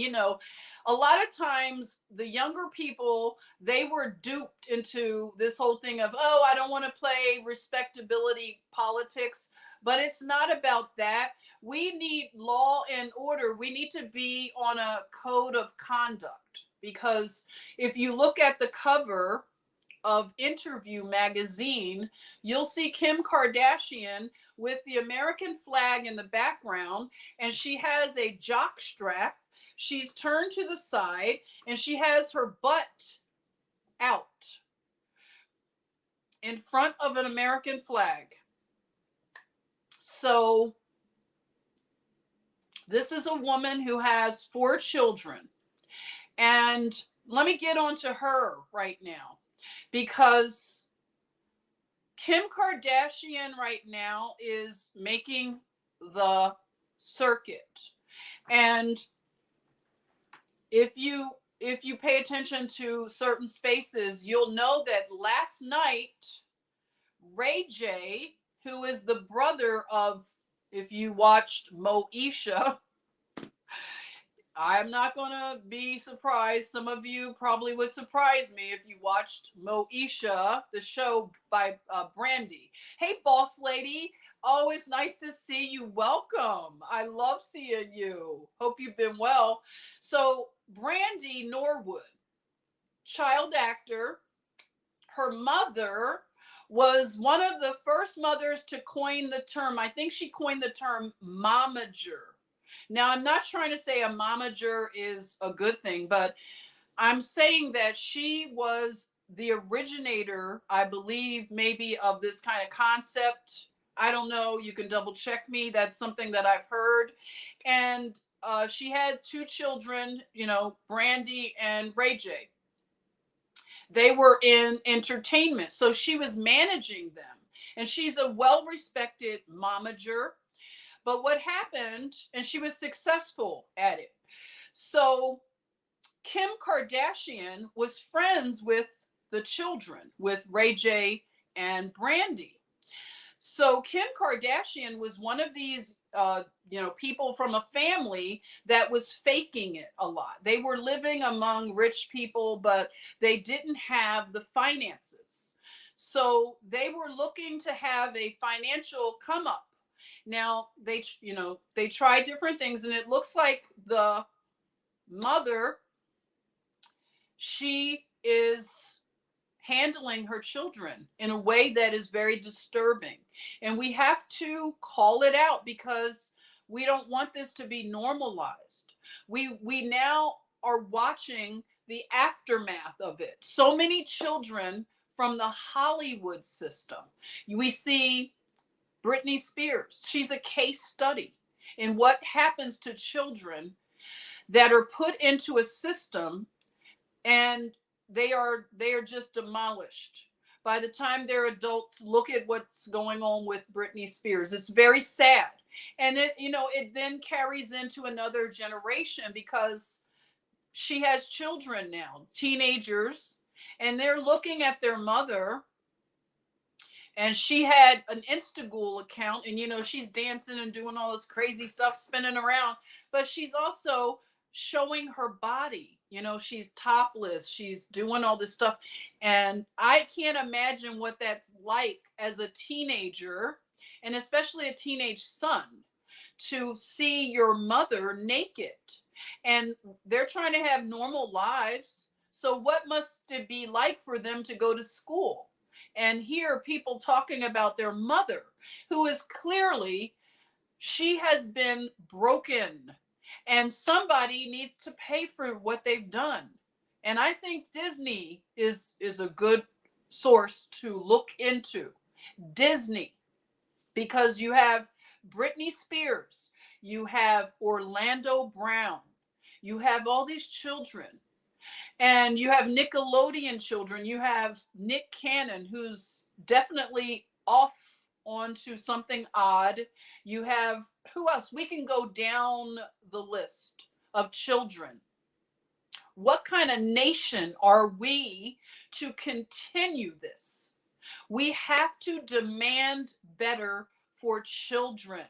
a lot of times the younger people, they were duped into this whole thing of, oh, I don't want to play respectability politics. But it's not about that. We need law and order. We need to be on a code of conduct because if you look at the cover of Interview magazine, you'll see Kim Kardashian with the American flag in the background, and she has a jock strap. She's turned to the side, and she has her butt out in front of an American flag. So this is a woman who has 4 children. And let me get on to her right now because Kim Kardashian right now is making the circuit. And if you pay attention to certain spaces, you'll know that last night Ray J, who is the brother of, if you watched Moesha, I'm not going to be surprised. Some of you probably would surprise me if you watched Moesha, the show by Brandy. Hey, boss lady. Always nice to see you. Welcome. I love seeing you. Hope you've been well. So, Brandy Norwood, child actor, her mother was one of the first mothers to coin the term. I think she coined the term momager. Now, I'm not trying to say a momager is a good thing, but I'm saying that she was the originator, I believe, maybe of this kind of concept. I don't know. You can double check me. That's something that I've heard. And she had 2 children, Brandy and Ray J. They were in entertainment. So she was managing them. And she's a well-respected momager. But what happened, and she was successful at it. So Kim Kardashian was friends with the children, with Ray J and Brandy. So Kim Kardashian was one of these, people from a family that was faking it a lot. They were living among rich people, but they didn't have the finances. So they were looking to have a financial come up. Now they tried different things, and it looks like the mother, she is handling her children in a way that is very disturbing. And we have to call it out because we don't want this to be normalized. We now are watching the aftermath of it. So many children from the Hollywood system. We see Britney Spears. She's a case study in what happens to children that are put into a system and they are just demolished. By the time they're adults, look at what's going on with Britney Spears. It's very sad. And it then carries into another generation because she has children now, teenagers, and they're looking at their mother. And she had an Instagram account, and she's dancing and doing all this crazy stuff, spinning around, but she's also showing her body. She's topless, she's doing all this stuff. And I can't imagine what that's like as a teenager, and especially a teenage son, to see your mother naked. And they're trying to have normal lives. So what must it be like for them to go to school and hear people talking about their mother, who is clearly, she has been broken, and somebody needs to pay for what they've done. And I think Disney is a good source to look into. Disney, because you have Britney Spears, you have Orlando Brown, you have all these children, and you have Nickelodeon children. You have Nick Cannon, who's definitely off onto something odd. You have, who else? We can go down the list of children. What kind of nation are we to continue this? We have to demand better for children.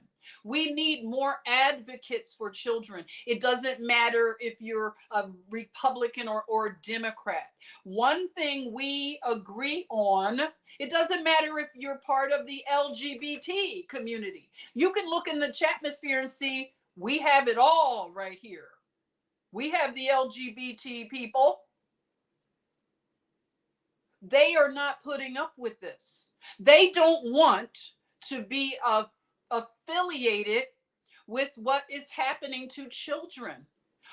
We need more advocates for children. It doesn't matter if you're a Republican or Democrat. One thing we agree on, it doesn't matter if you're part of the LGBT community. You can look in the chatmosphere and see we have it all right here. We have the LGBT people. They are not putting up with this. They don't want to be affiliated with what is happening to children.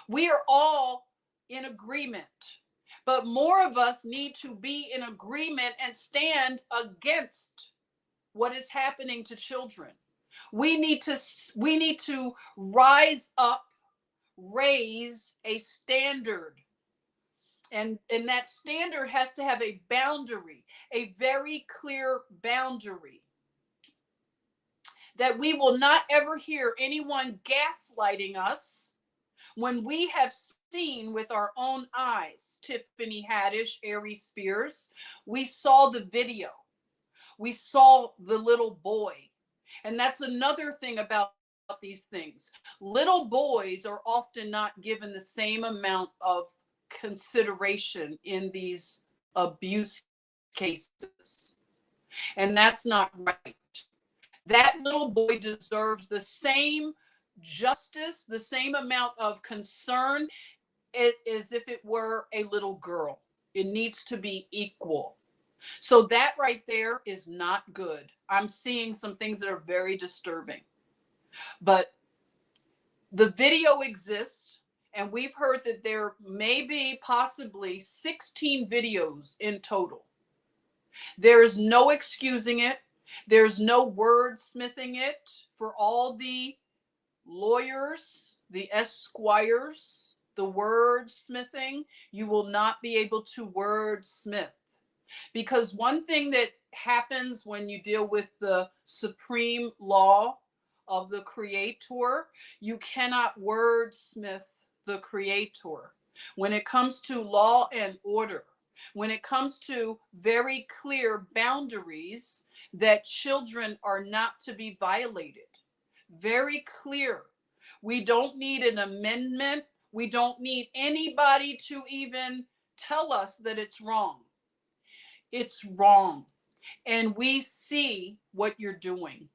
We are all in agreement, but more of us need to be in agreement and stand against what is happening to children. We need to rise up, raise a standard. And that standard has to have a boundary, a very clear boundary, that we will not ever hear anyone gaslighting us when we have seen with our own eyes. Tiffany Haddish, Ari Spears, we saw the video. We saw the little boy. And that's another thing about these things. Little boys are often not given the same amount of consideration in these abuse cases. And that's not right. That little boy deserves the same justice, the same amount of concern as if it were a little girl. It needs to be equal. So that right there is not good. I'm seeing some things that are very disturbing. But the video exists, and we've heard that there may be possibly 16 videos in total. There is no excusing it. There's no wordsmithing it. For all the lawyers, the esquires, the wordsmithing, you will not be able to wordsmith. Because one thing that happens when you deal with the supreme law of the creator, you cannot wordsmith the creator. When it comes to law and order, when it comes to very clear boundaries that children are not to be violated, very clear. We don't need an amendment. We don't need anybody to even tell us that it's wrong. It's wrong. And we see what you're doing.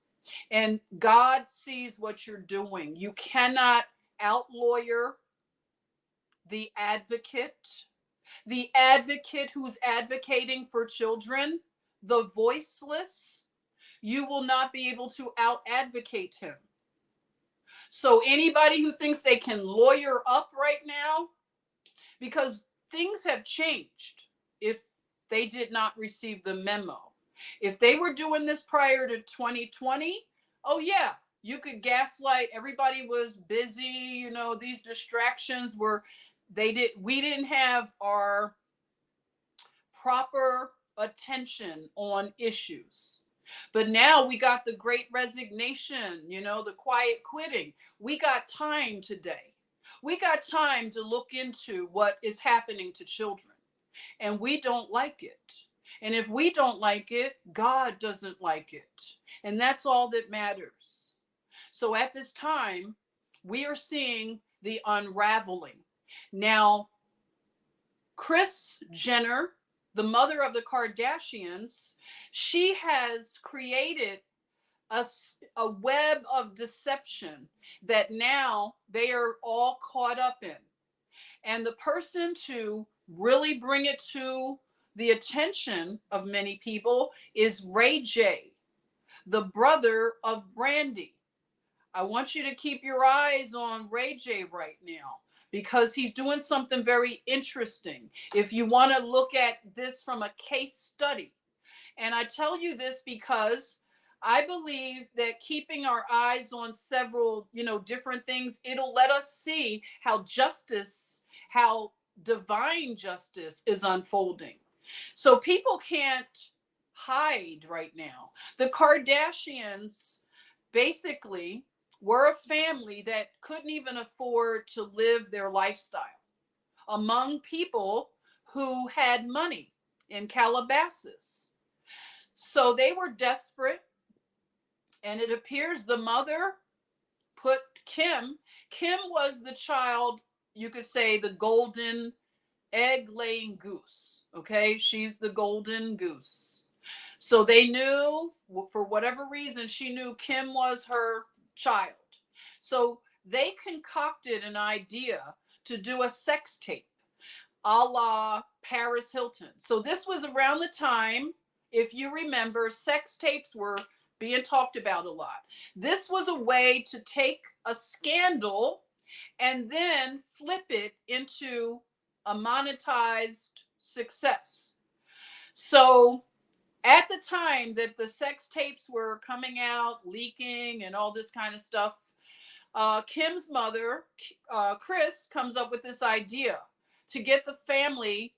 And God sees what you're doing. You cannot out-lawyer the advocate who's advocating for children, the voiceless. You will not be able to out-advocate him. So anybody who thinks they can lawyer up right now, because things have changed if they did not receive the memo. If they were doing this prior to 2020, oh yeah, you could gaslight. Everybody was busy, these distractions we didn't have our proper attention on issues. But now we got the great resignation, the quiet quitting. We got time today. We got time to look into what is happening to children. And we don't like it. And if we don't like it, God doesn't like it. And that's all that matters. So at this time, we are seeing the unraveling. Now, Kris Jenner, the mother of the Kardashians, she has created a web of deception that now they are all caught up in. And the person to really bring it to the attention of many people is Ray J, the brother of Brandy. I want you to keep your eyes on Ray J right now, because he's doing something very interesting. If you want to look at this from a case study, and I tell you this because I believe that keeping our eyes on several, different things, it'll let us see how divine justice is unfolding. So people can't hide right now. The Kardashians basically were a family that couldn't even afford to live their lifestyle among people who had money in Calabasas. So they were desperate, and it appears the mother put Kim was the child, you could say the golden egg laying goose. Okay, she's the golden goose. So they knew, for whatever reason, she knew Kim was her child. So they concocted an idea to do a sex tape a la Paris Hilton. So this was around the time, if you remember, sex tapes were being talked about a lot. This was a way to take a scandal and then flip it into a monetized success. So at the time that the sex tapes were coming out, leaking, and all this kind of stuff, Kim's mother, Chris, comes up with this idea to get the family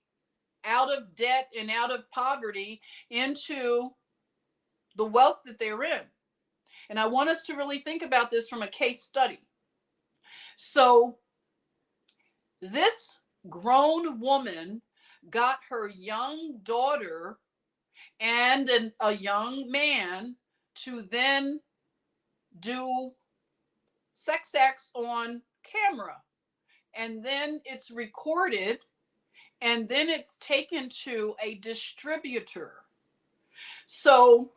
out of debt and out of poverty into the wealth that they're in. And I want us to really think about this from a case study. So this grown woman got her young daughter and a young man to then do sex acts on camera. And then it's recorded, and then it's taken to a distributor. So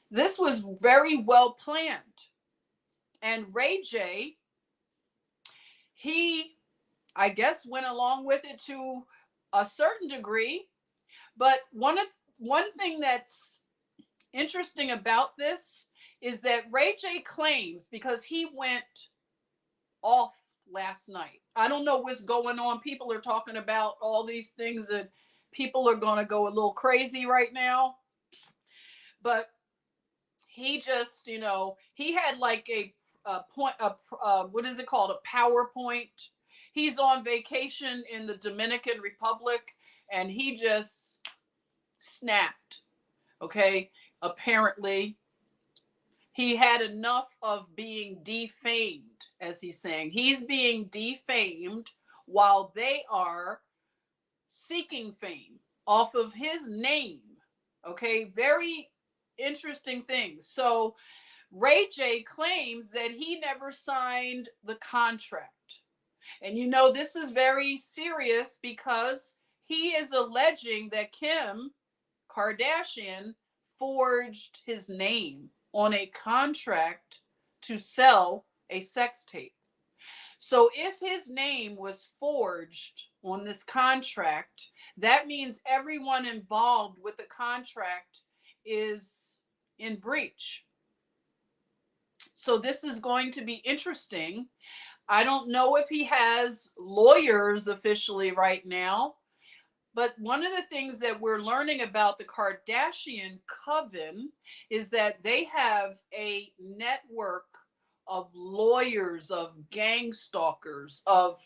this was very well planned. And Ray J, he, I guess, went along with it to a certain degree. But one thing that's interesting about this is that Ray J claims, because he went off last night. I don't know what's going on. People are talking about all these things, and people are going to go a little crazy right now. But he just, he had like what is it called? A PowerPoint. He's on vacation in the Dominican Republic, and he just snapped. Okay. Apparently, he had enough of being defamed, as he's saying. He's being defamed while they are seeking fame off of his name. Okay, very interesting thing. So Ray J claims that he never signed the contract. And this is very serious because he is alleging that Kim Kardashian forged his name on a contract to sell a sex tape. So if his name was forged on this contract, that means everyone involved with the contract is in breach. So this is going to be interesting. I don't know if he has lawyers officially right now, but one of the things that we're learning about the Kardashian coven is that they have a network of lawyers, of gang stalkers, of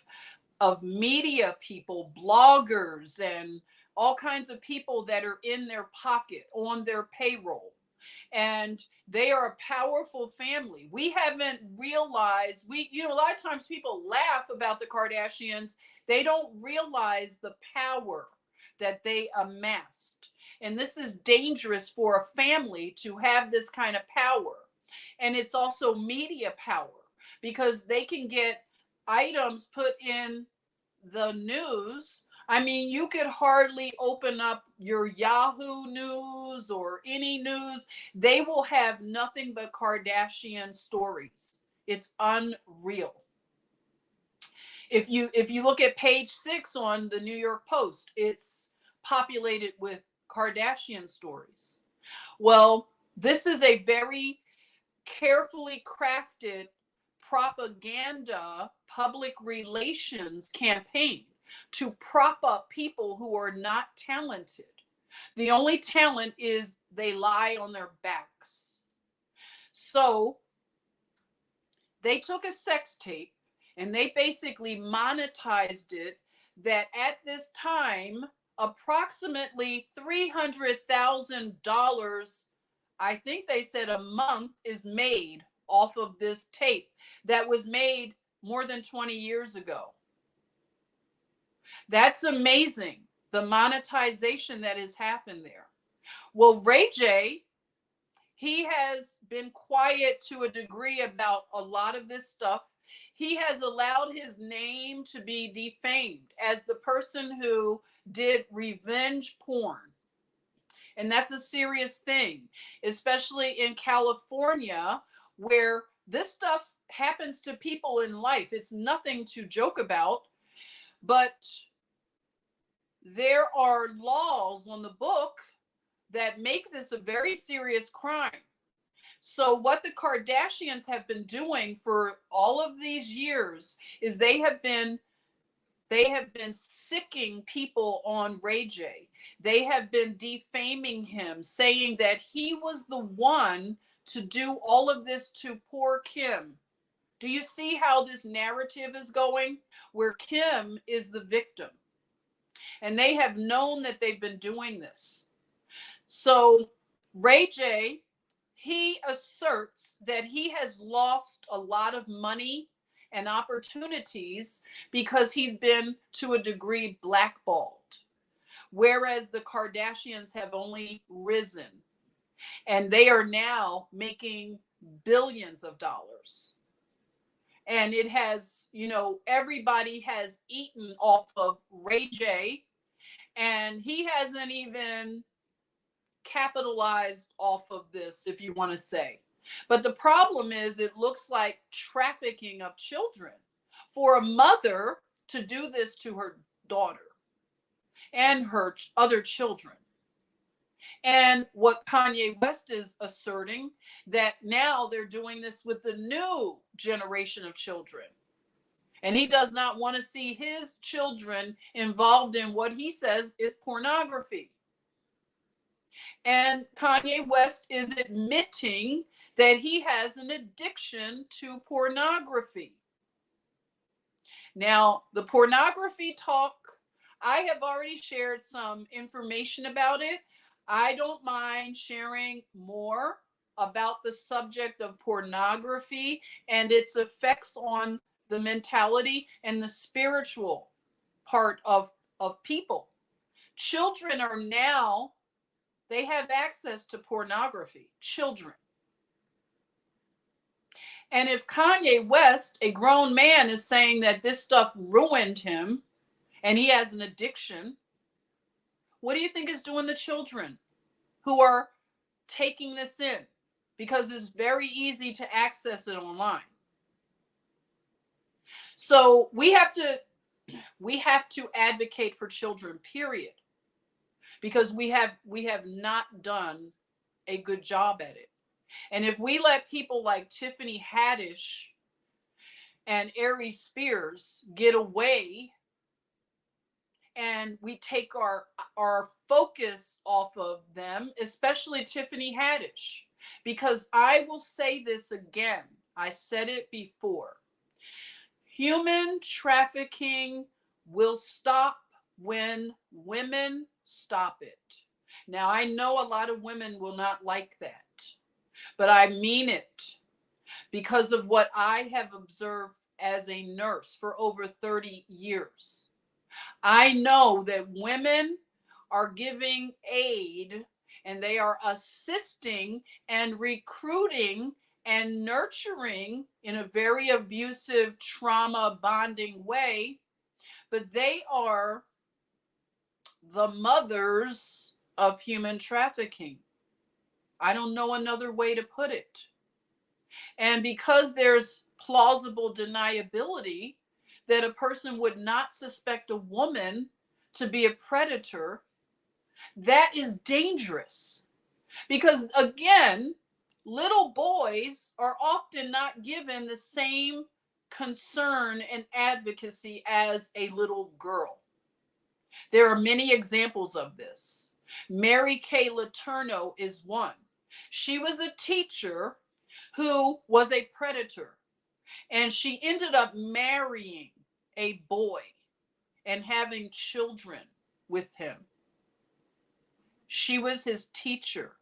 media people, bloggers, and all kinds of people that are in their pocket, on their payroll. And they are a powerful family. We haven't realized, a lot of times people laugh about the Kardashians. They don't realize the power that they amassed. And this is dangerous for a family to have this kind of power. And it's also media power, because they can get items put in the news. I mean, you could hardly open up your Yahoo News or any news. They will have nothing but Kardashian stories. It's unreal. If you look at page 6 on the New York Post, it's populated with Kardashian stories. Well, this is a very carefully crafted propaganda, public relations campaign to prop up people who are not talented. The only talent is they lie on their backs. So they took a sex tape and they basically monetized it, that at this time, approximately $300,000, I think they said a month, is made off of this tape that was made more than 20 years ago. That's amazing, the monetization that has happened there. Well, Ray J, he has been quiet to a degree about a lot of this stuff. He has allowed his name to be defamed as the person who did revenge porn. And that's a serious thing, especially in California, where this stuff happens to people in life. It's nothing to joke about, but there are laws on the book that make this a very serious crime. So what the Kardashians have been doing for all of these years is they have been sicking people on Ray J. They have been defaming him, saying that he was the one to do all of this to poor Kim. Do you see how this narrative is going? Where Kim is the victim. And they have known that they've been doing this. So Ray J, he asserts that he has lost a lot of money and opportunities because he's been, to a degree, blackballed, whereas the Kardashians have only risen, and they are now making billions of dollars. And it has, everybody has eaten off of Ray J, and he hasn't even capitalized off of this, if you want to say. But the problem is, it looks like trafficking of children for a mother to do this to her daughter and her other children. And what Kanye West is asserting, that now they're doing this with the new generation of children. And he does not want to see his children involved in what he says is pornography. And Kanye West is admitting that he has an addiction to pornography. Now, the pornography talk, I have already shared some information about it. I don't mind sharing more about the subject of pornography and its effects on the mentality and the spiritual part of people. Children are now, they have access to pornography, children. And if Kanye West, a grown man, is saying that this stuff ruined him and he has an addiction, what do you think is doing the children who are taking this in? Because it's very easy to access it online. So we have to advocate for children, period. Because we have not done a good job at it. And if we let people like Tiffany Haddish and Ari Spears get away, and we take our focus off of them, especially Tiffany Haddish, because I will say this again, I said it before, human trafficking will stop when women stop it. Now, I know a lot of women will not like that, but I mean it because of what I have observed as a nurse for over 30 years. I know that women are giving aid and they are assisting and recruiting and nurturing in a very abusive, trauma bonding way, but they are the mothers of human trafficking. I don't know another way to put it. And because there's plausible deniability that a person would not suspect a woman to be a predator, that is dangerous. Because again, little boys are often not given the same concern and advocacy as a little girl. There are many examples of this. Mary Kay Letourneau is one. She was a teacher who was a predator, and she ended up marrying a boy and having children with him. She was his teacher.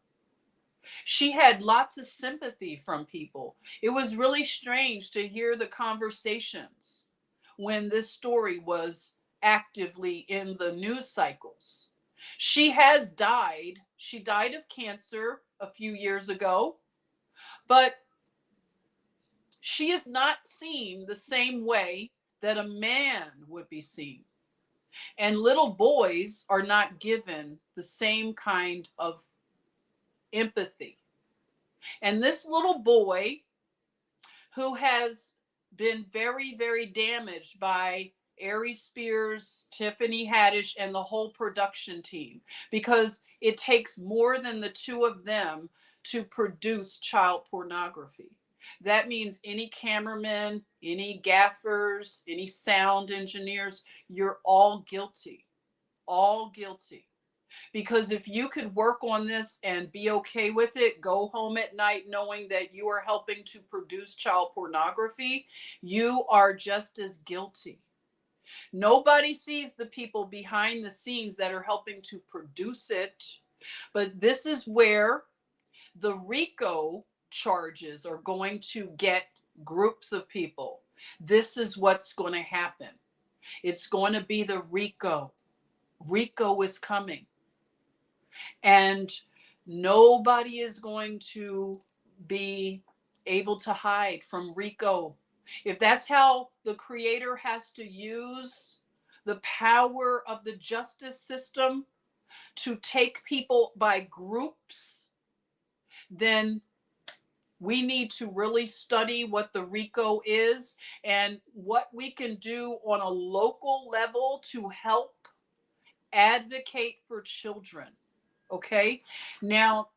She had lots of sympathy from people. It was really strange to hear the conversations when this story was actively in the news cycles. She has died. She died of cancer a few years ago, but she is not seen the same way that a man would be seen. And little boys are not given the same kind of empathy. And this little boy, who has been very, very damaged by Ari Spears, Tiffany Haddish, and the whole production team, because it takes more than the two of them to produce child pornography. That means any cameraman, any gaffers, any sound engineers, you're all guilty. All guilty. Because if you could work on this and be okay with it, go home at night knowing that you are helping to produce child pornography, you are just as guilty. Nobody sees the people behind the scenes that are helping to produce it. But this is where the RICO charges are going to get groups of people. This is what's going to happen. It's going to be the RICO. RICO is coming. And nobody is going to be able to hide from RICO. If that's how the creator has to use the power of the justice system to take people by groups, then we need to really study what the RICO is and what we can do on a local level to help advocate for children. Okay. Now,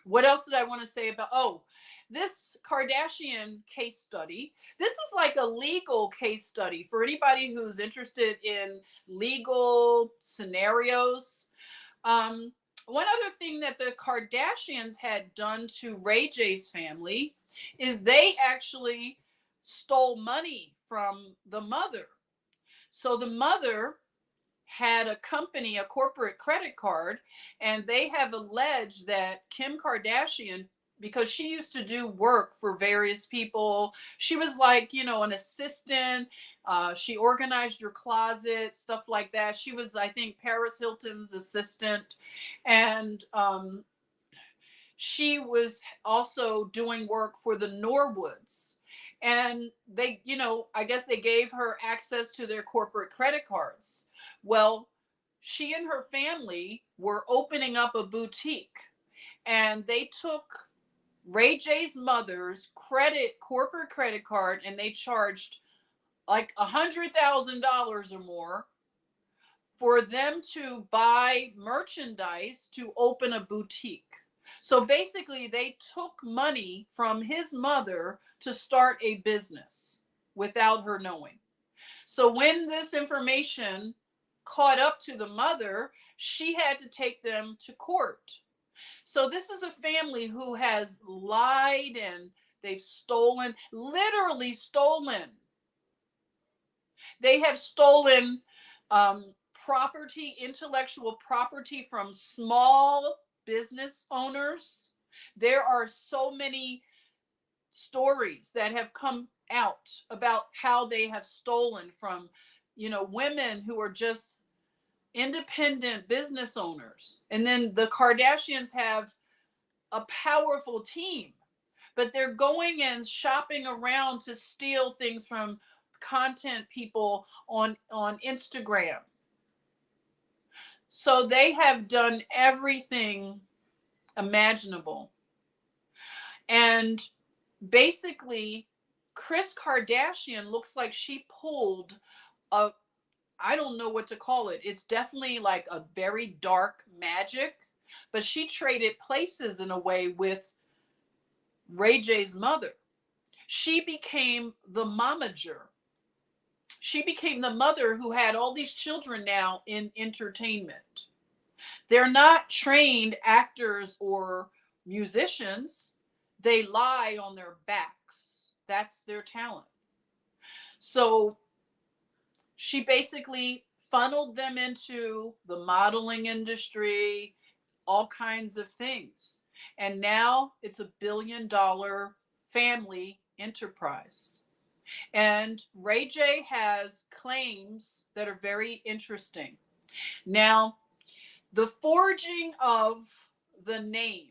what else did I want to say about, this Kardashian case study? This is like a legal case study for anybody who's interested in legal scenarios. One other thing that the Kardashians had done to Ray J's family is they actually stole money from the mother. So the mother had a company, a corporate credit card, and they have alleged that Kim Kardashian, because she used to do work for various people, she was like, an assistant. She organized your closet, stuff like that. She was, I think, Paris Hilton's assistant. And she was also doing work for the Norwoods. And they, I guess they gave her access to their corporate credit cards. Well, she and her family were opening up a boutique, and they took Ray J's mother's corporate credit card, and they charged like $100,000 or more for them to buy merchandise to open a boutique. So basically, they took money from his mother to start a business without her knowing. So when this information caught up to the mother, she had to take them to court. So this is a family who has lied, and they've stolen, literally stolen. They have stolen property, intellectual property from small business owners. There are so many stories that have come out about how they have stolen from, women who are just independent business owners. And then the Kardashians have a powerful team, but they're going and shopping around to steal things from content people on Instagram. So they have done everything imaginable. And basically, Kris Kardashian looks like she pulled I don't know what to call it. It's definitely like a very dark magic, but she traded places in a way with Ray J's mother. She became the momager. She became the mother who had all these children now in entertainment. They're not trained actors or musicians. They lie on their backs. That's their talent. So she basically funneled them into the modeling industry, all kinds of things. And now it's $1 billion family enterprise. And Ray J has claims that are very interesting. Now, the forging of the name.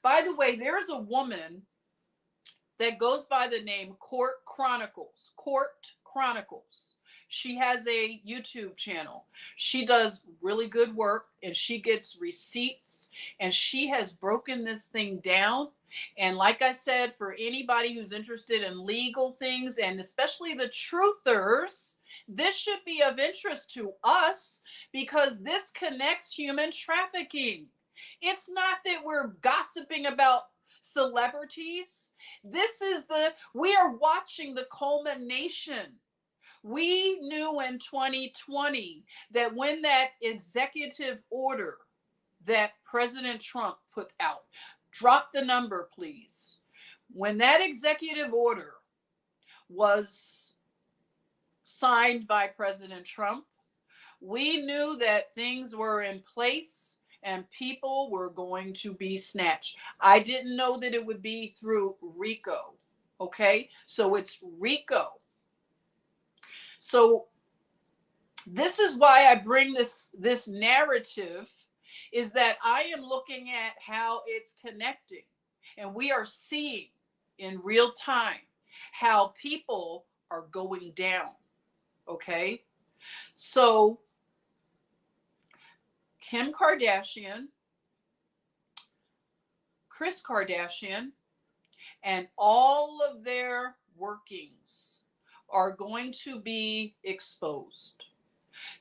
By the way, there's a woman that goes by the name Court Chronicles. Court Chronicles. She has a YouTube channel. She does really good work and she gets receipts and she has broken this thing down. And like I said, for anybody who's interested in legal things and especially the truthers, this should be of interest to us because this connects human trafficking. It's not that we're gossiping about celebrities. We are watching the culmination. We knew in 2020 that when that executive order that President Trump put out, drop the number, please. When that executive order was signed by President Trump, we knew that things were in place and people were going to be snatched. I didn't know that it would be through RICO. Okay, so it's RICO. So this is why I bring this narrative, is that I am looking at how it's connecting, and we are seeing in real time how people are going down. Okay, so Kim Kardashian, Kris Kardashian, and all of their workings are going to be exposed.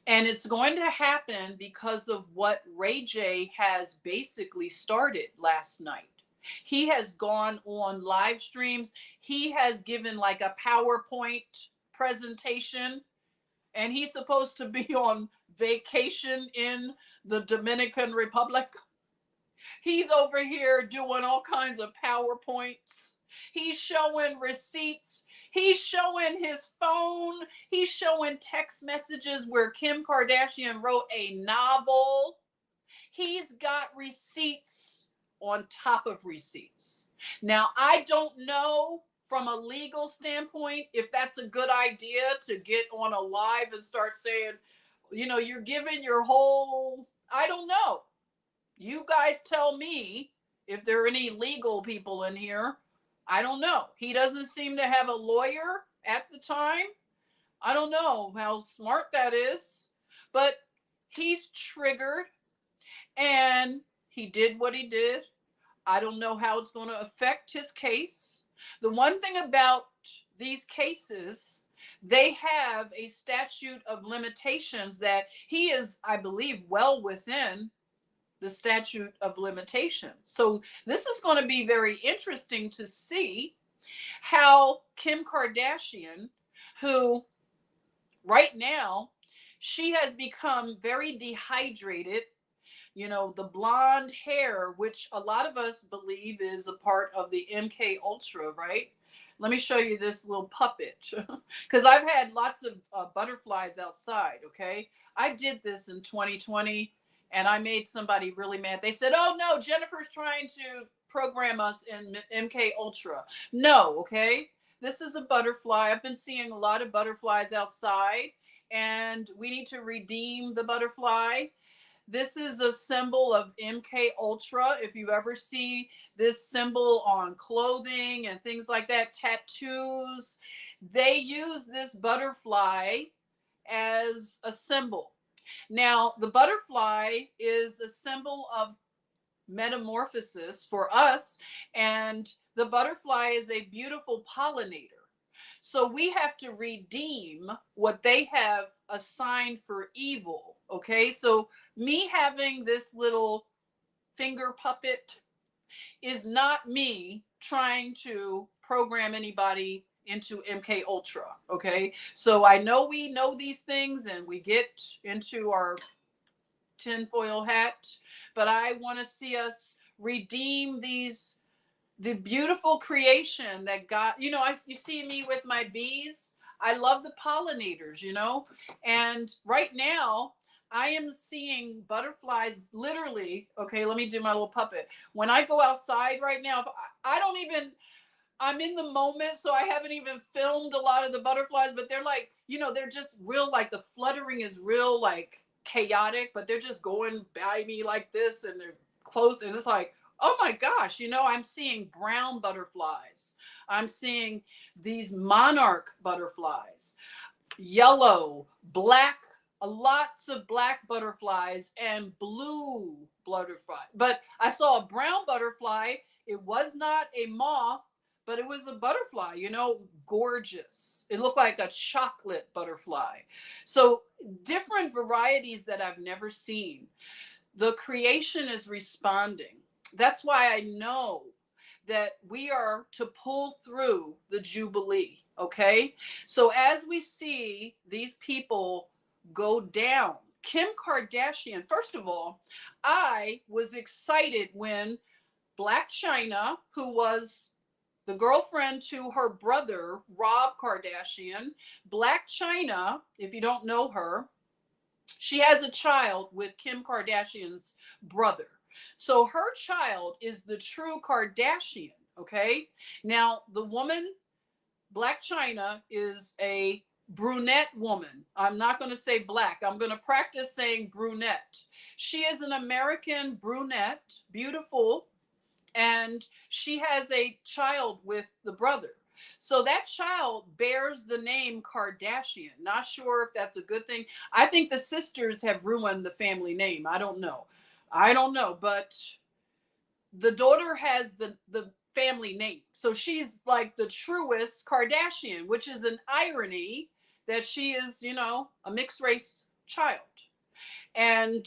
And it's going to happen because of what Ray J has basically started last night. He has gone on live streams. He has given like a PowerPoint presentation, and he's supposed to be on vacation in the Dominican Republic. He's over here doing all kinds of PowerPoints. He's showing receipts. He's showing his phone. He's showing text messages where Kim Kardashian wrote a novel. He's got receipts on top of receipts. Now, I don't know from a legal standpoint if that's a good idea to get on a live and start saying, you're giving your whole, I don't know. You guys tell me if there are any legal people in here. I don't know. He doesn't seem to have a lawyer at the time. I don't know how smart that is, but he's triggered and he did what he did. I don't know how it's going to affect his case. The one thing about these cases, they have a statute of limitations that he is, I believe, well within the statute of limitations. So this is going to be very interesting to see how Kim Kardashian, who right now, she has become very dehydrated. The blonde hair, which a lot of us believe is a part of the MK Ultra, right? Let me show you this little puppet because I've had lots of butterflies outside. Okay, I did this in 2020 and I made somebody really mad. They said, "Oh no, Jennifer's trying to program us in MK Ultra." No, okay, this is a butterfly. I've been seeing a lot of butterflies outside, and we need to redeem the butterfly. This is a symbol of MK Ultra. If you ever see this symbol on clothing and things like that, tattoos, they use this butterfly as a symbol. Now, the butterfly is a symbol of metamorphosis for us, and the butterfly is a beautiful pollinator. So we have to redeem what they have assigned for evil. Okay, so me having this little finger puppet is not me trying to program anybody into MK Ultra. Okay, so I know we know these things and we get into our tinfoil hat, but I want to see us redeem the beautiful creation that God, you see me with my bees. I love the pollinators, and right now I am seeing butterflies literally. Okay, let me do my little puppet. When I go outside right now, I don't even, I'm in the moment, so I haven't even filmed a lot of the butterflies, but they're like, they're just real, like the fluttering is real, like chaotic, but they're just going by me like this and they're close. And it's like, oh my gosh, I'm seeing brown butterflies. I'm seeing these monarch butterflies, yellow, black, lots of black butterflies and blue butterfly. But I saw a brown butterfly. It was not a moth, but it was a butterfly, gorgeous. It looked like a chocolate butterfly. So different varieties that I've never seen. The creation is responding. That's why I know that we are to pull through the Jubilee. Okay. So as we see these people go down, Kim Kardashian, first of all, I was excited when Black China, who was the girlfriend to her brother, Rob Kardashian, Black China, if you don't know her, she has a child with Kim Kardashian's brother. So her child is the true Kardashian. Okay. Now, the woman, Black China, is a brunette woman. I'm not going to say black. I'm going to practice saying brunette. She is an American brunette, beautiful, and she has a child with the brother. So that child bears the name Kardashian. Not sure if that's a good thing. I think the sisters have ruined the family name. I don't know. But the daughter has the family name. So she's like the truest Kardashian, which is an irony that she is, a mixed race child. And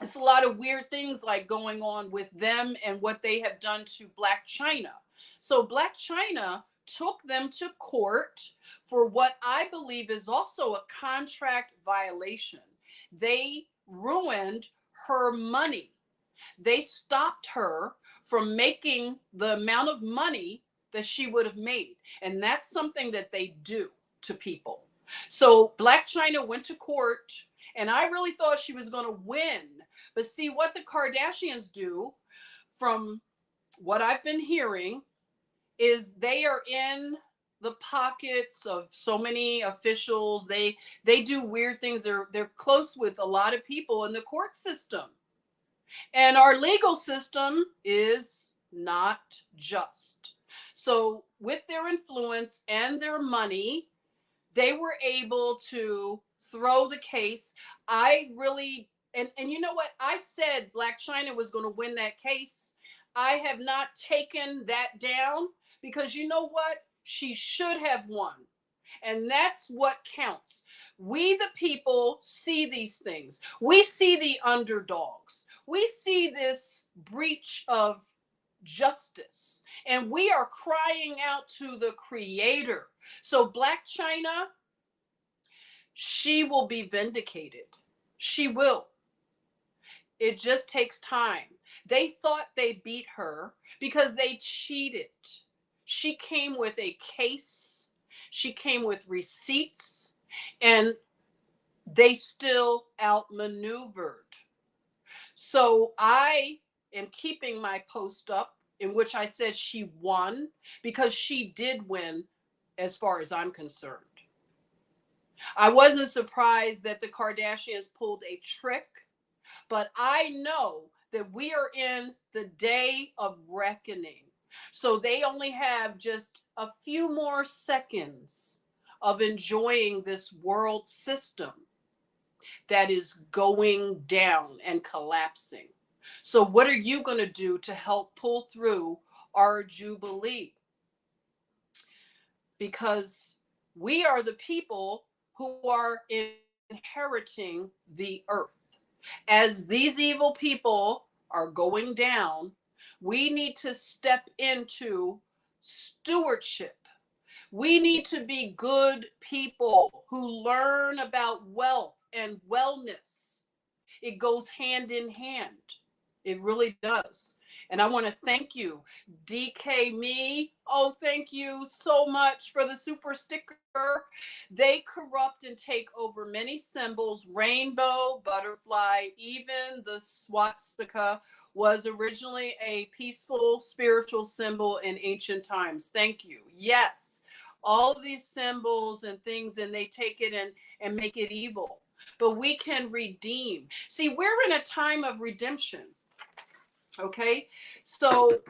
it's a lot of weird things like going on with them and what they have done to Black China. So Black China took them to court for what I believe is also a contract violation. They ruined her money. They stopped her from making the amount of money that she would have made. And that's something that they do to people. So Black China went to court, and I really thought she was going to win. But see, what the Kardashians do, from what I've been hearing, is they are in the pockets of so many officials. They do weird things. They're close with a lot of people in the court system. And our legal system is not just. So with their influence and their money, they were able to throw the case. I really, and you know what? I said Black China was going to win that case. I have not taken that down because you know what? She should have won. And that's what counts. We, the people, see these things. We see the underdogs. We see this breach of justice. And we are crying out to the Creator. So, Black China, she will be vindicated. She will. It just takes time. They thought they beat her because they cheated. She came with a case, she came with receipts, and they still outmaneuvered. So I am keeping my post up in which I said she won because she did win as far as I'm concerned. I wasn't surprised that the Kardashians pulled a trick, but I know that we are in the day of reckoning. So they only have just a few more seconds of enjoying this world system that is going down and collapsing. So, what are you going to do to help pull through our Jubilee? Because we are the people who are inheriting the earth. As these evil people are going down, we need to step into stewardship. We need to be good people who learn about wealth and wellness. It goes hand in hand. It really does. And I want to thank you, DK Me. Oh, thank you so much for the super sticker. They corrupt and take over many symbols. Rainbow, butterfly, even the swastika was originally a peaceful spiritual symbol in ancient times. Thank you. Yes, all of these symbols and things, and they take it and make it evil. But we can redeem. See, we're in a time of redemption. Okay. So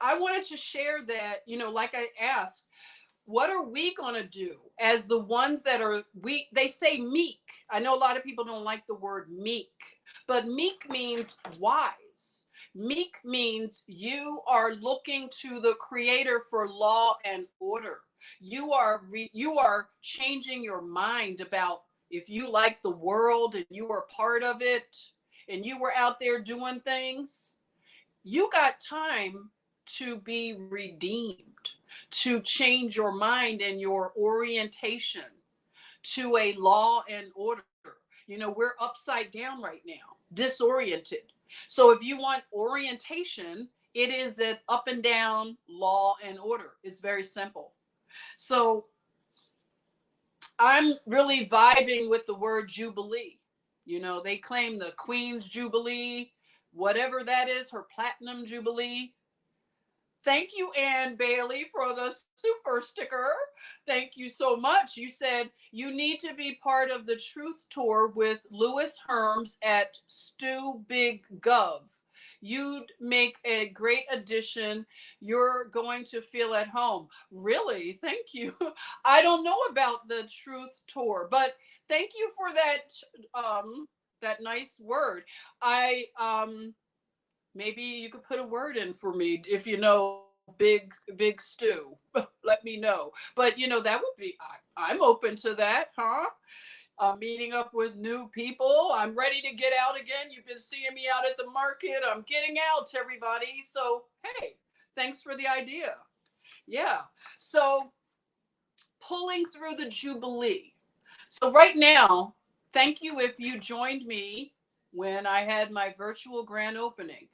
I wanted to share that, like I asked, what are we going to do as the ones that are weak? They say meek. I know a lot of people don't like the word meek, but meek means wise. Meek means you are looking to the creator for law and order. You are changing your mind about if you like the world and you are part of it and you were out there doing things, you got time to be redeemed, to change your mind and your orientation to a law and order. We're upside down right now, disoriented. So if you want orientation, it is an up and down law and order. It's very simple. So I'm really vibing with the word Jubilee. They claim the Queen's Jubilee, whatever that is, her platinum Jubilee. Thank you, Ann Bailey, for the super sticker. Thank you so much. You said you need to be part of the Truth Tour with Louis Herms at Stu Big Gov. You'd make a great addition. You're going to feel at home. Really? Thank you. I don't know about the Truth Tour, but thank you for that nice word. I maybe you could put a word in for me if you know big stew. Let me know. But that would be I'm open to that, huh? Meeting up with new people. I'm ready to get out again. You've been seeing me out at the market. I'm getting out, everybody. So hey, thanks for the idea. Yeah. So pulling through the Jubilee. So right now, thank you if you joined me when I had my virtual grand opening.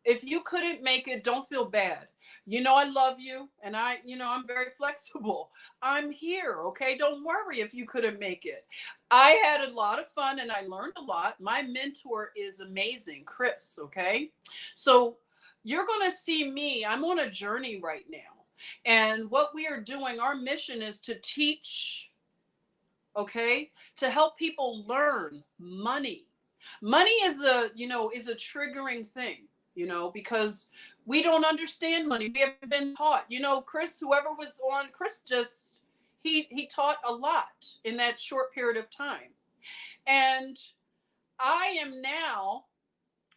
If you couldn't make it, don't feel bad. I love you and I'm very flexible. I'm here, okay? Don't worry if you couldn't make it. I had a lot of fun and I learned a lot. My mentor is amazing, Chris, okay? So you're going to see me. I'm on a journey right now. And what we are doing, our mission is to teach, okay, to help people learn money. Money is a triggering thing, because we don't understand money. We haven't been taught. Chris, whoever was on, Chris just he taught a lot in that short period of time. And I am now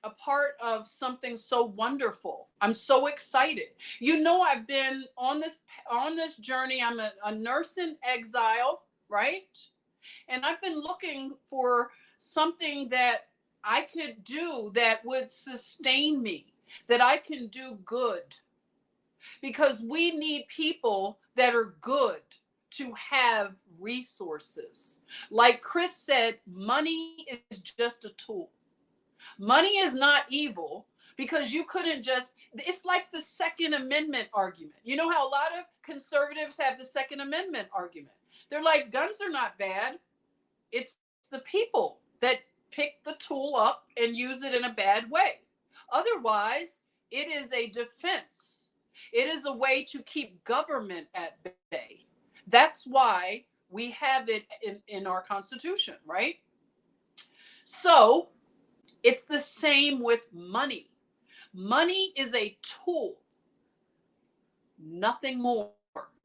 a part of something so wonderful. I'm so excited. I've been on this journey. I'm a nurse in exile, right? And I've been looking for something that I could do that would sustain me, that I can do good. Because we need people that are good to have resources. Like Chris said, money is just a tool. Money is not evil because you couldn't it's like the Second Amendment argument. You know how a lot of conservatives have the Second Amendment argument? They're like, guns are not bad. It's the people that pick the tool up and use it in a bad way. Otherwise, it is a defense. It is a way to keep government at bay. That's why we have it in our Constitution, right? So it's the same with money. Money is a tool, nothing more,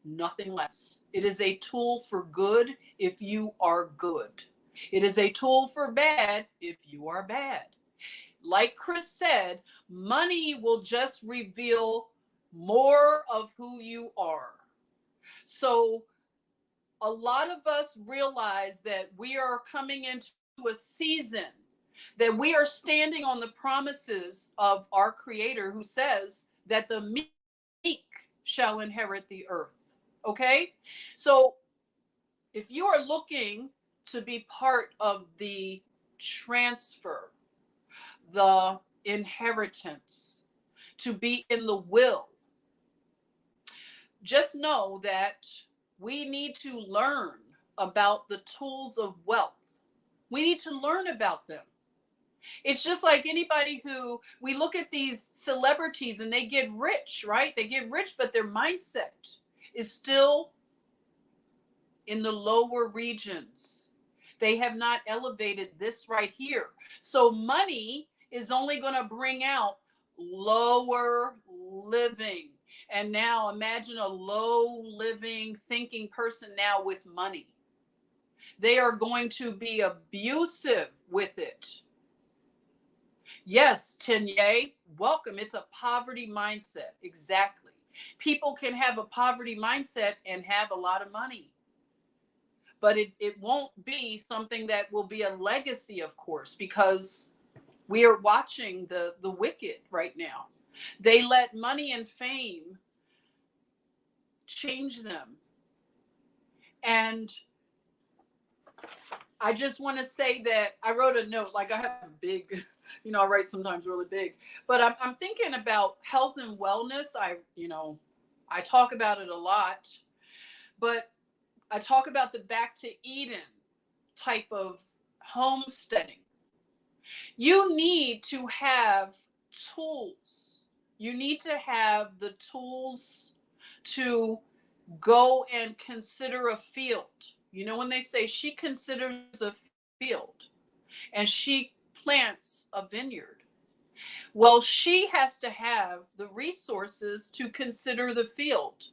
nothing less. It is a tool for good if you are good. It is a tool for bad if you are bad. Like Chris said, money will just reveal more of who you are. So a lot of us realize that we are coming into a season that we are standing on the promises of our Creator, who says that the meek shall inherit the earth. Okay? So if you are looking to be part of the transfer, the inheritance, to be in the will. Just know that we need to learn about the tools of wealth. We need to learn about them. It's just like anybody who we look at these celebrities and they get rich, right? They get rich, but their mindset is still in the lower regions. They have not elevated this right here. So money is only going to bring out lower living. And now imagine a low living thinking person now with money. They are going to be abusive with it. Yes, Tenye, welcome. It's a poverty mindset. Exactly. People can have a poverty mindset and have a lot of money. But it won't be something that will be a legacy, of course, because we are watching the wicked right now. They let money and fame change them. And I just want to say that I wrote a note, like I have a big, I write sometimes really big, but I'm thinking about health and wellness. I talk about it a lot, but I talk about the back to Eden type of homesteading. You need to have tools. You need to have the tools to go and consider a field. When they say she considers a field and she plants a vineyard, well, she has to have the resources to consider the field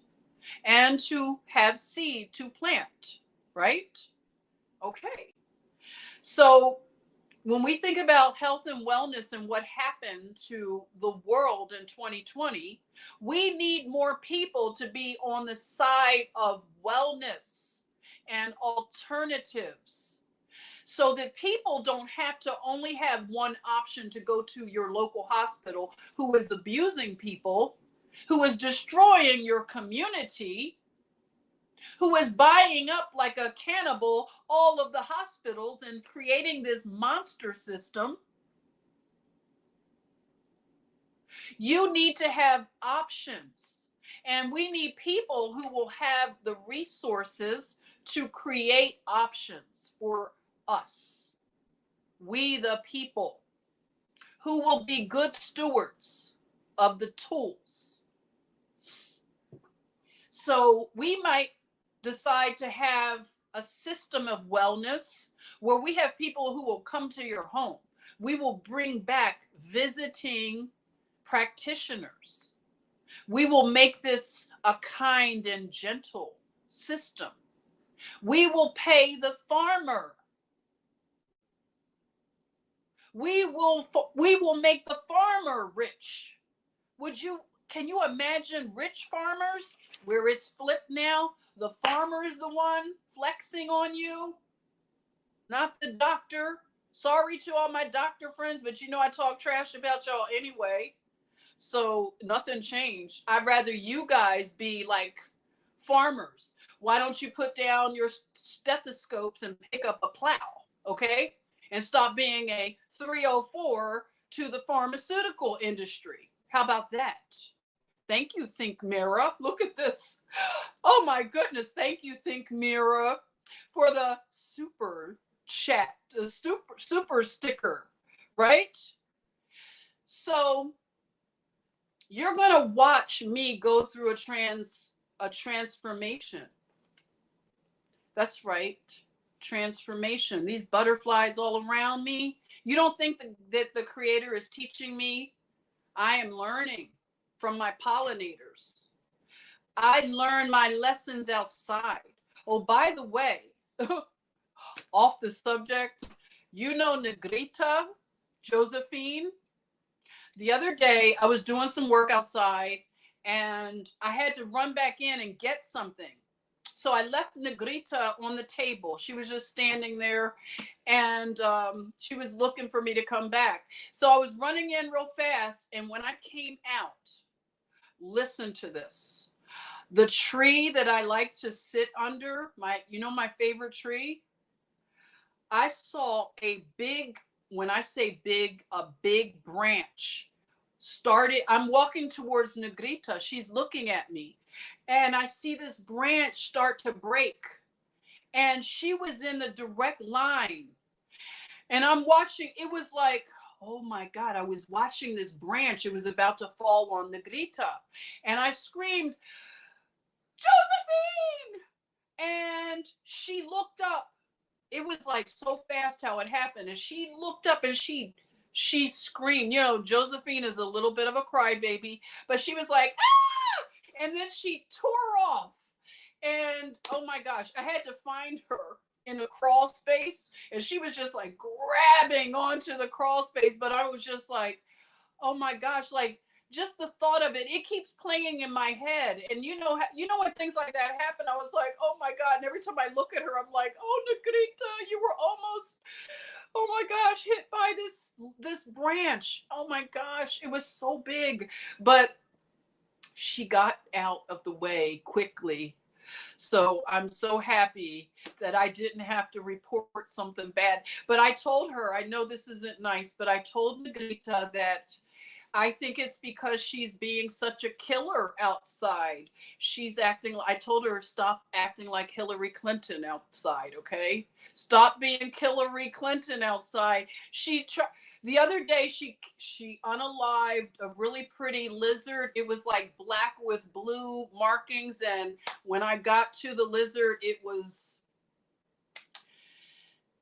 and to have seed to plant, right? Okay. So when we think about health and wellness and what happened to the world in 2020, we need more people to be on the side of wellness and alternatives so that people don't have to only have one option to go to your local hospital who is abusing people, who is destroying your community, who is buying up like a cannibal all of the hospitals and creating this monster system. You need to have options, and we need people who will have the resources to create options for us. We the people who will be good stewards of the tools. So we might decide to have a system of wellness where we have people who will come to your home. We will bring back visiting practitioners. We will make this a kind and gentle system. We will pay the farmer. We will make the farmer rich. Can you imagine rich farmers where it's flipped now? The farmer is the one flexing on you, not the doctor. Sorry to all my doctor friends, but I talk trash about y'all anyway. So nothing changed. I'd rather you guys be like farmers. Why don't you put down your stethoscopes and pick up a plow, okay? And stop being a 304 to the pharmaceutical industry. How about that? Thank you, Think Mirror. Look at this. Oh my goodness. Thank you, Think Mirror, for the super chat, the super sticker, right? So you're going to watch me go through a transformation. That's right. Transformation. These butterflies all around me. You don't think that the Creator is teaching me? I am learning from my pollinators. I learn my lessons outside. Oh, by the way, off the subject, Negrita, Josephine? The other day, I was doing some work outside and I had to run back in and get something. So I left Negrita on the table. She was just standing there and she was looking for me to come back. So I was running in real fast. And when I came out, listen to this. The tree that I like to sit under, my favorite tree, I saw a big when I say big, a big branch started. I'm walking towards Negrita. She's looking at me. And I see this branch start to break. And she was in the direct line. And I'm watching. It was like, oh my God, I was watching this branch. It was about to fall on Negrita. And I screamed, Josephine! And she looked up. It was like so fast how it happened. And she looked up and she screamed. You know, Josephine is a little bit of a crybaby, but she was like, ah! And then she tore off. And oh my gosh, I had to find her in the crawl space. And she was just like grabbing onto the crawl space. But I was just like, oh my gosh, like just the thought of it, it keeps playing in my head. And you know when things like that happen, I was like, oh my God. And every time I look at her, I'm like, oh Negrita, you were almost, oh my gosh, hit by this branch. Oh my gosh, it was so big. But she got out of the way quickly. So I'm so happy that I didn't have to report something bad. But I told her, I know this isn't nice, but I told Negrita that I think it's because she's being such a killer outside. She's acting, I told her, stop acting like Hillary Clinton outside, okay? Stop being Hillary Clinton outside. The other day she unalived a really pretty lizard. It was like black with blue markings, and when I got to the lizard, it was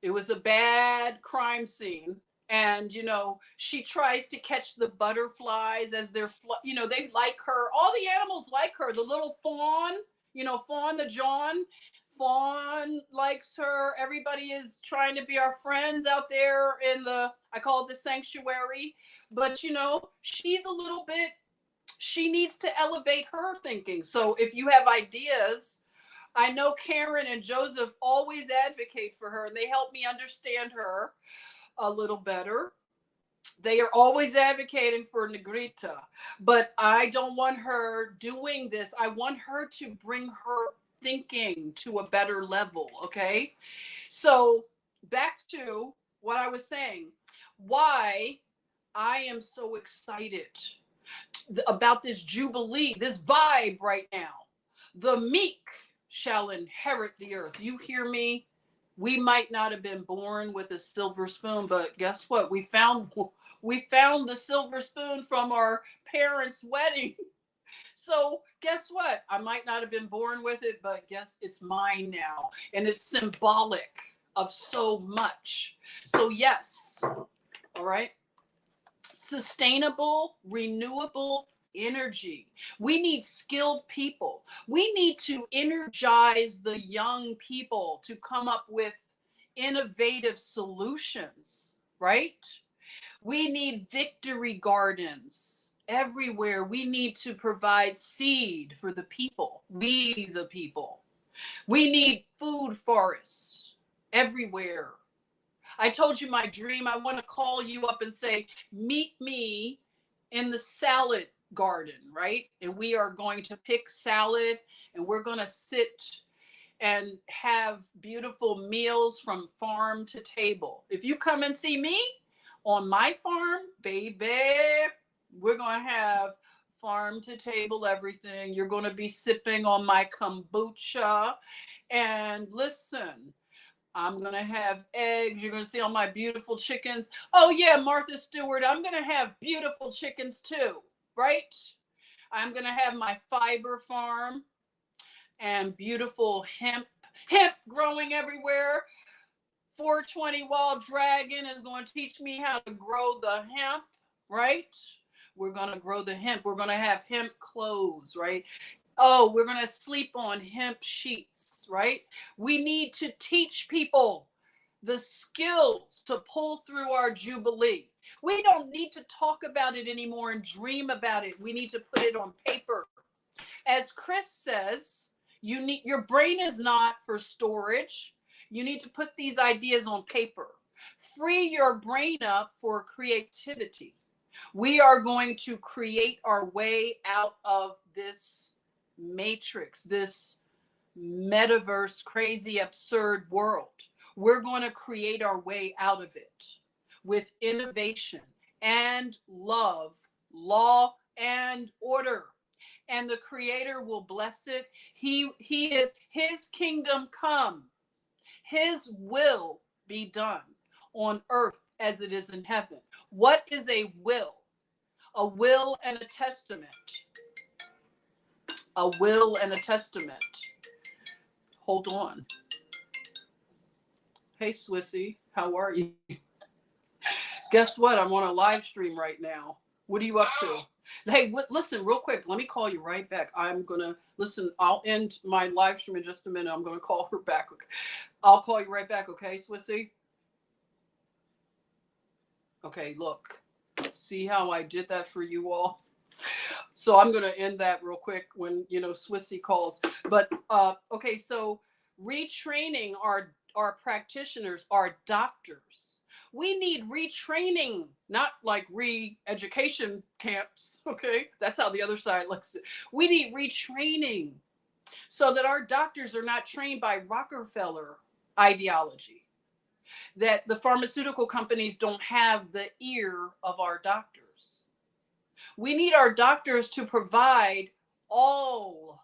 a bad crime scene. And she tries to catch the butterflies as they like her. All the animals like her. The little fawn, Fawn the John, Fawn likes her. Everybody is trying to be our friends out there in I call it the sanctuary. But she's a little bit, she needs to elevate her thinking. So if you have ideas, I know Karen and Joseph always advocate for her, and they help me understand her a little better. They are always advocating for Negrita, but I don't want her doing this. I want her to bring her thinking to a better level, okay? So back to what I was saying, why I am so excited about this Jubilee, this vibe right now. The meek shall inherit the earth. You hear me? We might not have been born with a silver spoon, but guess what? We found the silver spoon from our parents' wedding. So guess what? I might not have been born with it, but guess it's mine now. And it's symbolic of so much. So yes, all right. Sustainable, renewable energy. We need skilled people. We need to energize the young people to come up with innovative solutions, right? We need victory gardens everywhere. We need to provide seed for the people, we the people. We need food forests everywhere. I told you my dream. I want to call you up and say, meet me in the salad garden, right? And we are going to pick salad, and we're going to sit and have beautiful meals from farm to table. If you come and see me on my farm, baby, we're going to have farm to table everything. You're going to be sipping on my kombucha. And listen, I'm going to have eggs. You're going to see all my beautiful chickens. Oh, yeah, Martha Stewart, I'm going to have beautiful chickens too, right? I'm going to have my fiber farm and beautiful hemp growing everywhere. 420 Wild Dragon is going to teach me how to grow the hemp, right? We're going to grow the hemp. We're going to have hemp clothes, right? Oh, we're going to sleep on hemp sheets, right? We need to teach people the skills to pull through our Jubilee. We don't need to talk about it anymore and dream about it. We need to put it on paper. As Chris says, your brain is not for storage. You need to put these ideas on paper. Free your brain up for creativity. We are going to create our way out of this matrix, this metaverse, crazy, absurd world. We're going to create our way out of it. with innovation and love, law and order. And the Creator will bless it. He is His kingdom come. His will be done on earth as it is in heaven. What is a will? A will and a testament. A will and a testament. Hold on. Hey, Swissy, how are you? Guess what? I'm on a live stream right now. What are you up to? Hey, listen, real quick. Let me call you right back. I'm going to listen. I'll end my live stream in just a minute. I'm going to call her back. Okay. I'll call you right back. Okay, Swissy? Okay, look. See how I did that for you all? So I'm going to end that real quick when, Swissy calls. But, okay, so retraining our practitioners, our doctors. We need retraining, not like re-education camps, okay? That's how the other side looks at it. We need retraining so that our doctors are not trained by Rockefeller ideology, that the pharmaceutical companies don't have the ear of our doctors. We need our doctors to provide all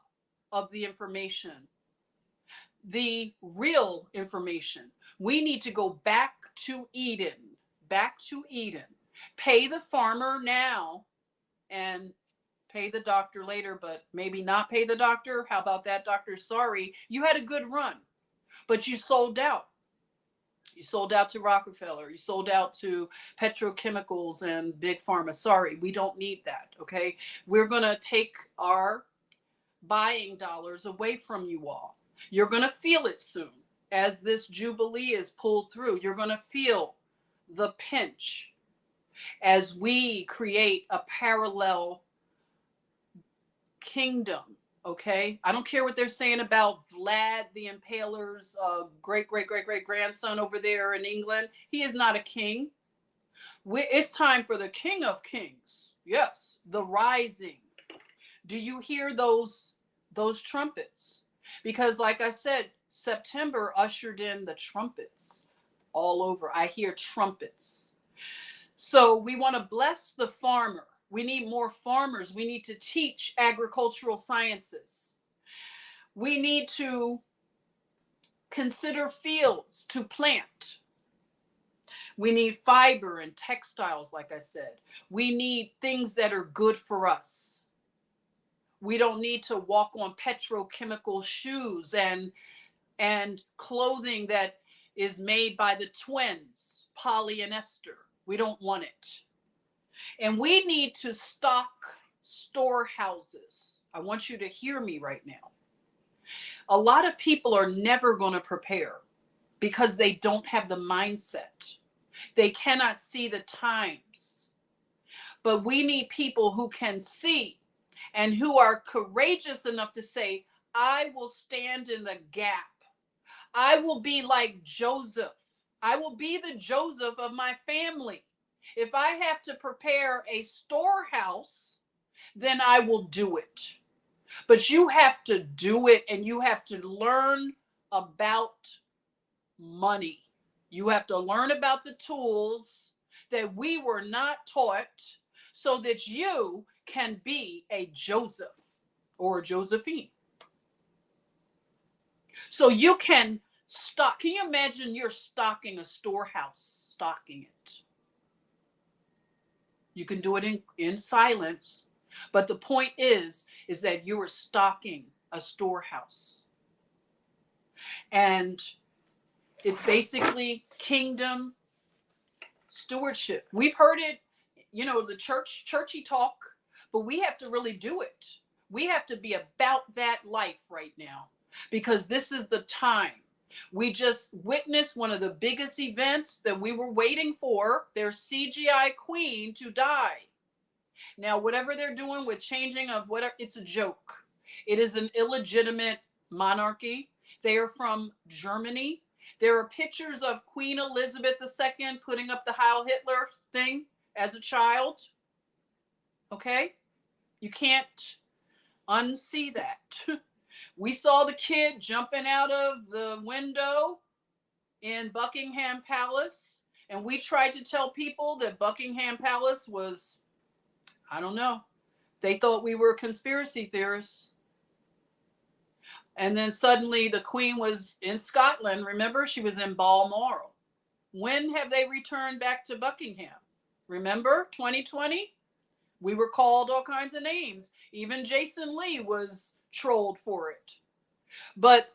of the information, the real information. We need to go back to Eden, pay the farmer now and pay the doctor later, but maybe not pay the doctor. How about that, doctor? Sorry, you had a good run, but you sold out. You sold out to Rockefeller. You sold out to petrochemicals and big pharma. Sorry, we don't need that, okay? We're going to take our buying dollars away from you all. You're going to feel it soon. As this Jubilee is pulled through, you're going to feel the pinch as we create a parallel kingdom, okay? I don't care what they're saying about Vlad the Impaler's great grandson over there in England. He is not a king. It's time for the King of Kings. Yes, the rising. Do you hear those trumpets? Because like I said, September ushered in the trumpets all over. I hear trumpets. So we want to bless the farmer. We need more farmers. We need to teach agricultural sciences. We need to consider fields to plant. We need fiber and textiles, like I said. We need things that are good for us. We don't need to walk on petrochemical shoes and clothing that is made by the twins, polyester. We don't want it. And we need to stock storehouses. I want you to hear me right now. A lot of people are never going to prepare because they don't have the mindset. They cannot see the times. But we need people who can see and who are courageous enough to say, I will stand in the gap. I will be like Joseph. I will be the Joseph of my family. If I have to prepare a storehouse, then I will do it. But you have to do it, and you have to learn about money. You have to learn about the tools that we were not taught so that you can be a Joseph or a Josephine. So you can stock. Can you imagine you're stocking a storehouse, stocking it? You can do it in silence, but the point is that you are stocking a storehouse. And it's basically kingdom stewardship. We've heard it, the churchy talk, but we have to really do it. We have to be about that life right now because this is the time. We just witnessed one of the biggest events that we were waiting for, their CGI queen to die. Now, whatever they're doing with changing of whatever, it's a joke. It is an illegitimate monarchy. They are from Germany. There are pictures of Queen Elizabeth II putting up the Heil Hitler thing as a child. Okay? You can't unsee that. We saw the kid jumping out of the window in Buckingham Palace. And we tried to tell people that Buckingham Palace was, I don't know, they thought we were conspiracy theorists. And then suddenly the Queen was in Scotland. Remember, she was in Balmoral. When have they returned back to Buckingham? Remember 2020? We were called all kinds of names. Even Jason Lee was trolled for it. But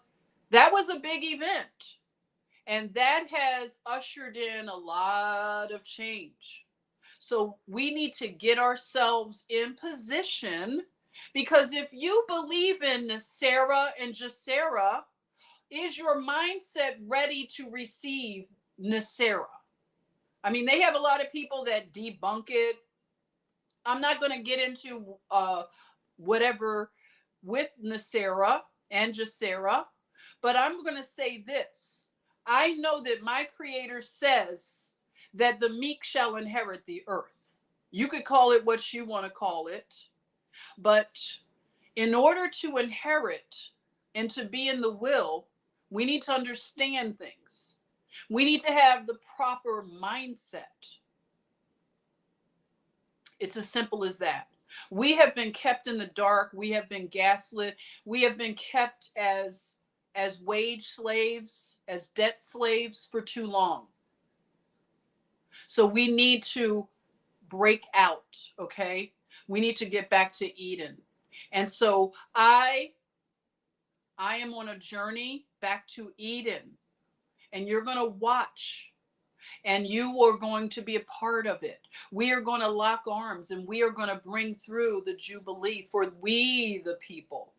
that was a big event. And that has ushered in a lot of change. So we need to get ourselves in position, because if you believe in Nasera and Jacera, is your mindset ready to receive Nasera? I mean, they have a lot of people that debunk it. I'm not going to get into whatever with Nasera and Jacera, but I'm going to say this. I know that my Creator says that the meek shall inherit the earth. You could call it what you want to call it, but in order to inherit and to be in the will, we need to understand things. We need to have the proper mindset. It's as simple as that. We have been kept in the dark. We have been gaslit. We have been kept as wage slaves, as debt slaves for too long. So we need to break out, okay? We need to get back to Eden. And so I am on a journey back to Eden, and you're going to watch, and you are going to be a part of it. We are going to lock arms, and we are going to bring through the Jubilee for we the people.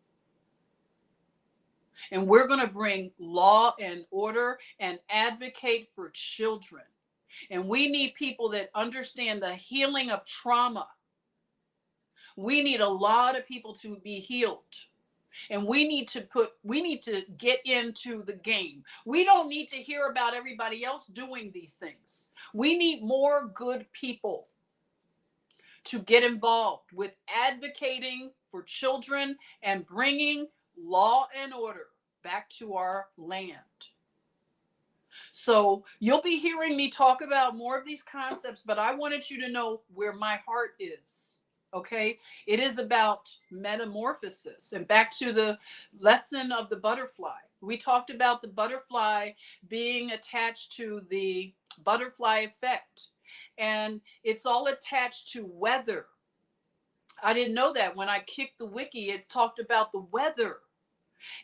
And we're going to bring law and order and advocate for children. And we need people that understand the healing of trauma. We need a lot of people to be healed. And we need to get into the game. We don't need to hear about everybody else doing these things. We need more good people to get involved with advocating for children and bringing law and order back to our land. So you'll be hearing me talk about more of these concepts, but I wanted you to know where my heart is. Okay, it is about metamorphosis. And back to the lesson of the butterfly. We talked about the butterfly being attached to the butterfly effect, and it's all attached to weather. I didn't know that. When I kicked the wiki, it talked about the weather.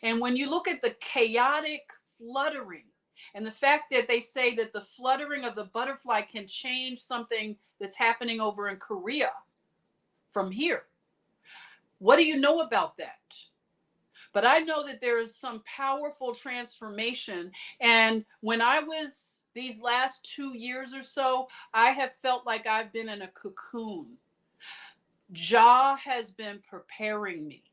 And when you look at the chaotic fluttering, and the fact that they say that the fluttering of the butterfly can change something that's happening over in Korea from here. What do you know about that? But I know that there is some powerful transformation. And when I was these last 2 years or so, I have felt like I've been in a cocoon. Jah has been preparing me.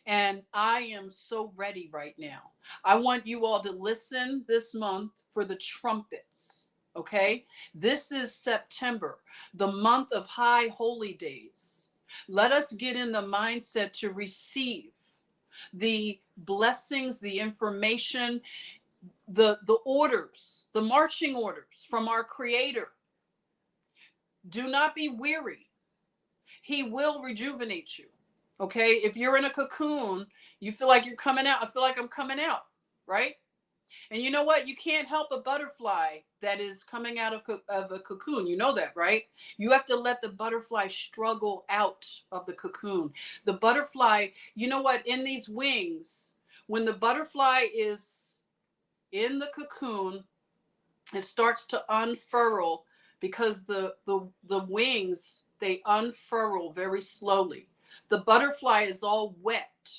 And I am so ready right now. I want you all to listen this month for the trumpets. Okay? This is September, the month of high holy days. Let us get in the mindset to receive the blessings, the information, the orders, the marching orders from our Creator. Do not be weary. He will rejuvenate you. Okay? If you're in a cocoon, you feel like you're coming out. I feel like I'm coming out, right? And you know what? You can't help a butterfly that is coming out of a cocoon. You know that, right? You have to let the butterfly struggle out of the cocoon. The butterfly, you know what? In these wings, when the butterfly is in the cocoon, it starts to unfurl because the wings, they unfurl very slowly. The butterfly is all wet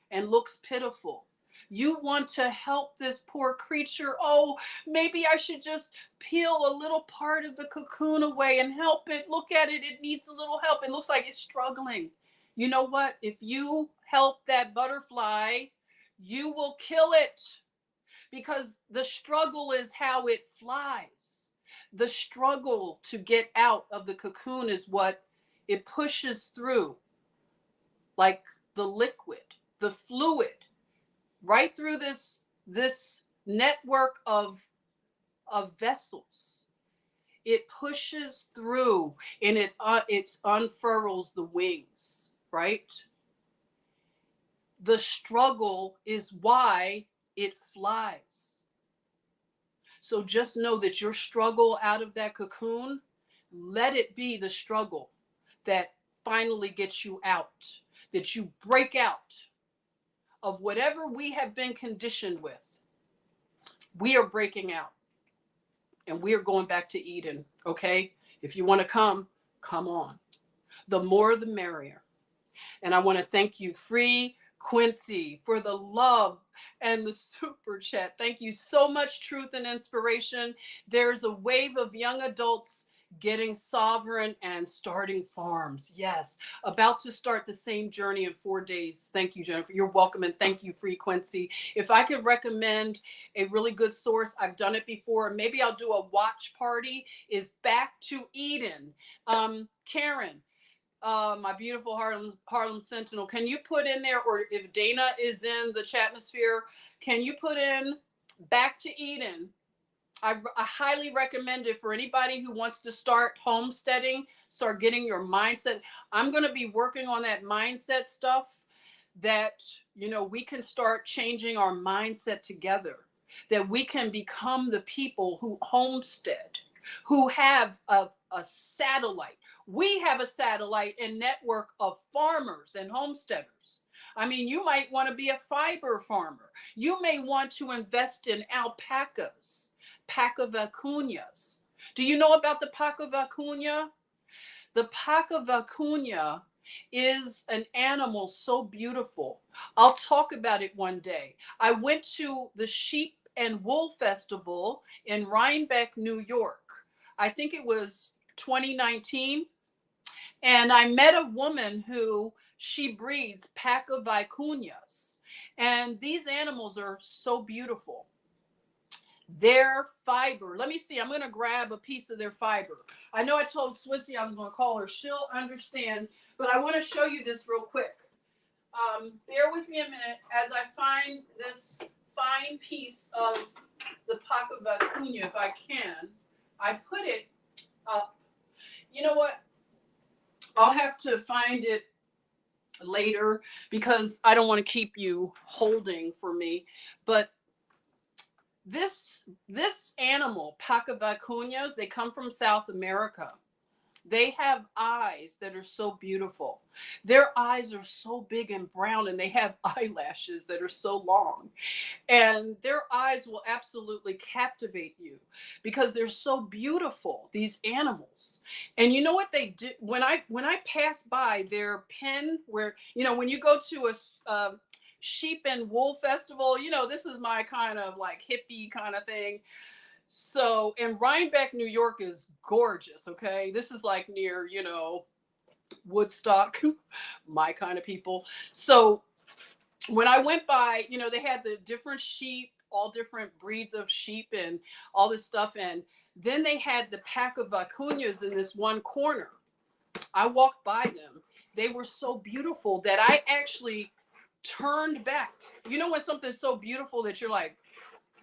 and looks pitiful. You want to help this poor creature. Oh, maybe I should just peel a little part of the cocoon away and help it. Look at it. It needs a little help. It looks like it's struggling. You know what? If you help that butterfly, you will kill it, because the struggle is how it flies. The struggle to get out of the cocoon is what it pushes through, like the liquid, the fluid, right through this network of vessels. it pushes through and it unfurls the wings, right? The struggle is why it flies. So just know that your struggle out of that cocoon, let it be the struggle that finally gets you out, that you break out of whatever we have been conditioned with. We are breaking out and we are going back to Eden, okay? If you want to come, come on. The more the merrier. And I want to thank you, Free Quincy, for the love and the super chat. Thank you so much, Truth and Inspiration. There's a wave of young adults getting sovereign and starting farms. Yes, about to start the same journey in 4 days. Thank you, Jennifer. You're welcome. And thank you, Free Quincy. If I could recommend a really good source, I've done it before. Maybe I'll do a watch party, is Back to Eden. Karen, my beautiful Harlem Sentinel, can you put in there, or if Dana is in the chatmosphere, can you put in Back to Eden? I highly recommend it for anybody who wants to start homesteading, start getting your mindset. I'm going to be working on that mindset stuff that, you know, we can start changing our mindset together, that we can become the people who homestead, who have a satellite. We have a satellite and network of farmers and homesteaders. I mean, you might want to be a fiber farmer. You may want to invest in alpacas, paca vicuñas. Do you know about the paca vicuña? The paca vicuña is an animal so beautiful. I'll talk about it one day. I went to the Sheep and Wool Festival in Rhinebeck, New York. I think it was 2019. And I met a woman who she breeds paca vicuñas. And these animals are so beautiful. Their fiber, let me see, I'm going to grab a piece of their fiber. I know I told Swissy I was going to call her. She'll understand, but I want to show you this real quick. Bear with me a minute as I find this fine piece of the paca vicuña, if I can. I put it up. You know what? I'll have to find it later because I don't want to keep you holding for me. But this animal, paca vicuñas, they come from South America. They have eyes that are so beautiful. Their eyes are so big and brown, and they have eyelashes that are so long. And their eyes will absolutely captivate you because they're so beautiful, these animals. And you know what they do? When I pass by their pen, where, you know, when you go to a sheep and wool festival, you know, this is my kind of like hippie kind of thing. So, and Rhinebeck, New York is gorgeous, okay? This is like near, you know, Woodstock, my kind of people. So when I went by, you know, they had the different sheep, all different breeds of sheep and all this stuff. And then they had the paca vicuñas in this one corner. I walked by them. They were so beautiful that I actually turned back. You know when something's so beautiful that you're like,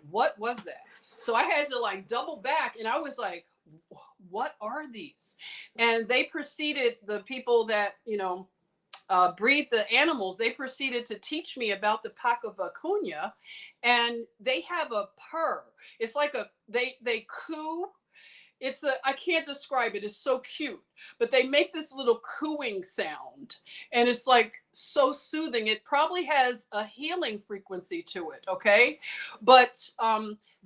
what was that? So I had to like double back, and I was like, what are these? And they proceeded, the people that, you know, breed the animals, they proceeded to teach me about the paca vicuña, and they have a purr. It's like they coo. I can't describe it. It's so cute, but they make this little cooing sound, and it's like so soothing. It probably has a healing frequency to it. Okay. But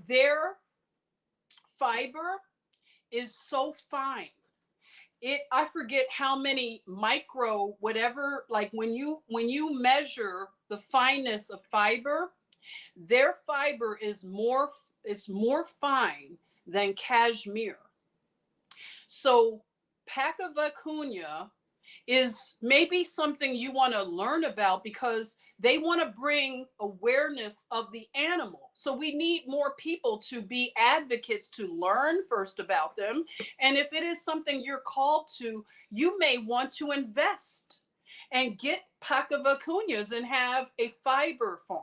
their fiber is so fine. I forget how many micro whatever, like when you measure the fineness of fiber, their fiber is more, it's more fine than cashmere. So paca vicuña is maybe something you want to learn about because they want to bring awareness of the animal. So we need more people to be advocates to learn first about them. And if it is something you're called to, you may want to invest and get paca vicuñas and have a fiber farm.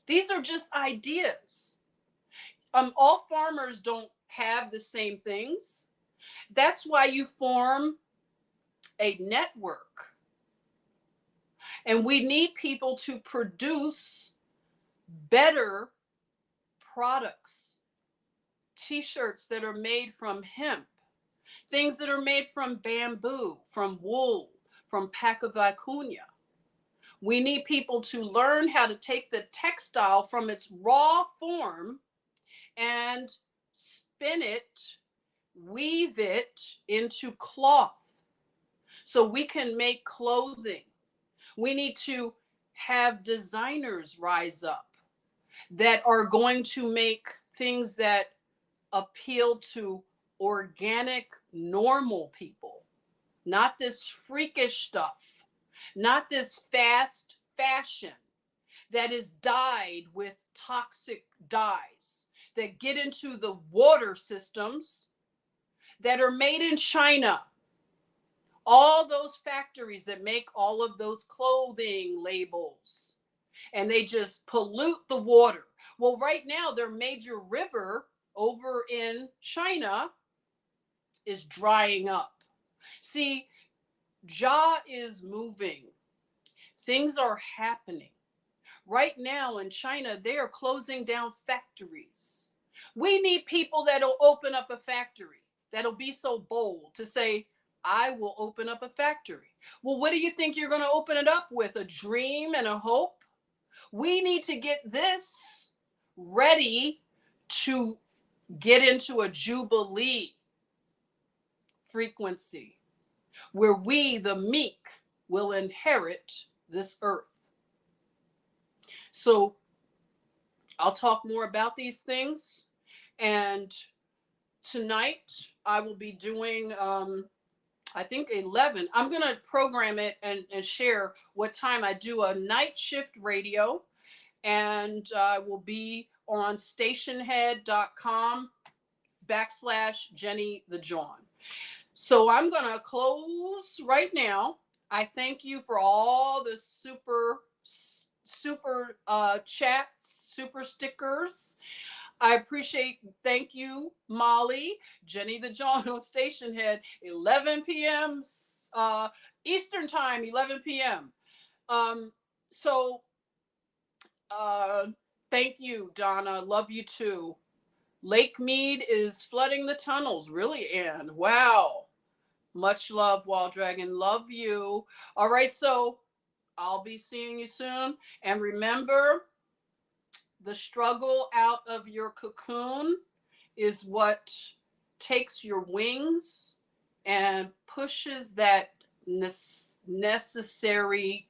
These are just ideas. All farmers don't have the same things. That's why you form a network. And we need people to produce better products, t-shirts that are made from hemp, things that are made from bamboo, from wool, from paca vicuña. We need people to learn how to take the textile from its raw form and spin it, weave it into cloth so we can make clothing. We need to have designers rise up that are going to make things that appeal to organic, normal people, not this freakish stuff, not this fast fashion that is dyed with toxic dyes that get into the water systems that are made in China. All those factories that make all of those clothing labels, and they just pollute the water. Well, right now, their major river over in China is drying up. See, Jah is moving. Things are happening. Right now in China, they are closing down factories. We need people that'll open up a factory, that'll be so bold to say, I will open up a factory. Well, what do you think you're going to open it up with? A dream and a hope? We need to get this ready to get into a Jubilee frequency where we, the meek, will inherit this earth. So I'll talk more about these things. And tonight I will be doing, I think 11. I'm going to program it and share what time I do a night shift radio. And I will be on stationhead.com/Jenny the John. So I'm going to close right now. I thank you for all the super chats, super stickers. I appreciate, thank you, Molly, Jenny the John on Station Head, 11 p.m. Eastern Time, 11 p.m. Thank you, Donna. Love you too. Lake Mead is flooding the tunnels. Really, Ann? Wow. Much love, Wild Dragon. Love you. All right, so I'll be seeing you soon. And remember, the struggle out of your cocoon is what takes your wings and pushes that necessary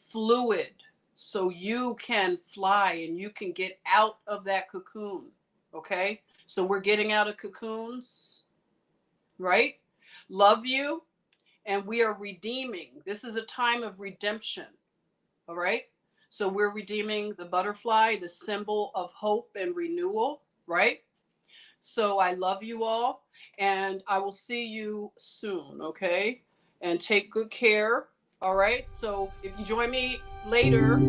fluid so you can fly and you can get out of that cocoon. Okay? So we're getting out of cocoons, right? Love you. And we are redeeming. This is a time of redemption. All right? So we're redeeming the butterfly, the symbol of hope and renewal, right? So I love you all, and I will see you soon, okay? And take good care, all right? So if you join me later.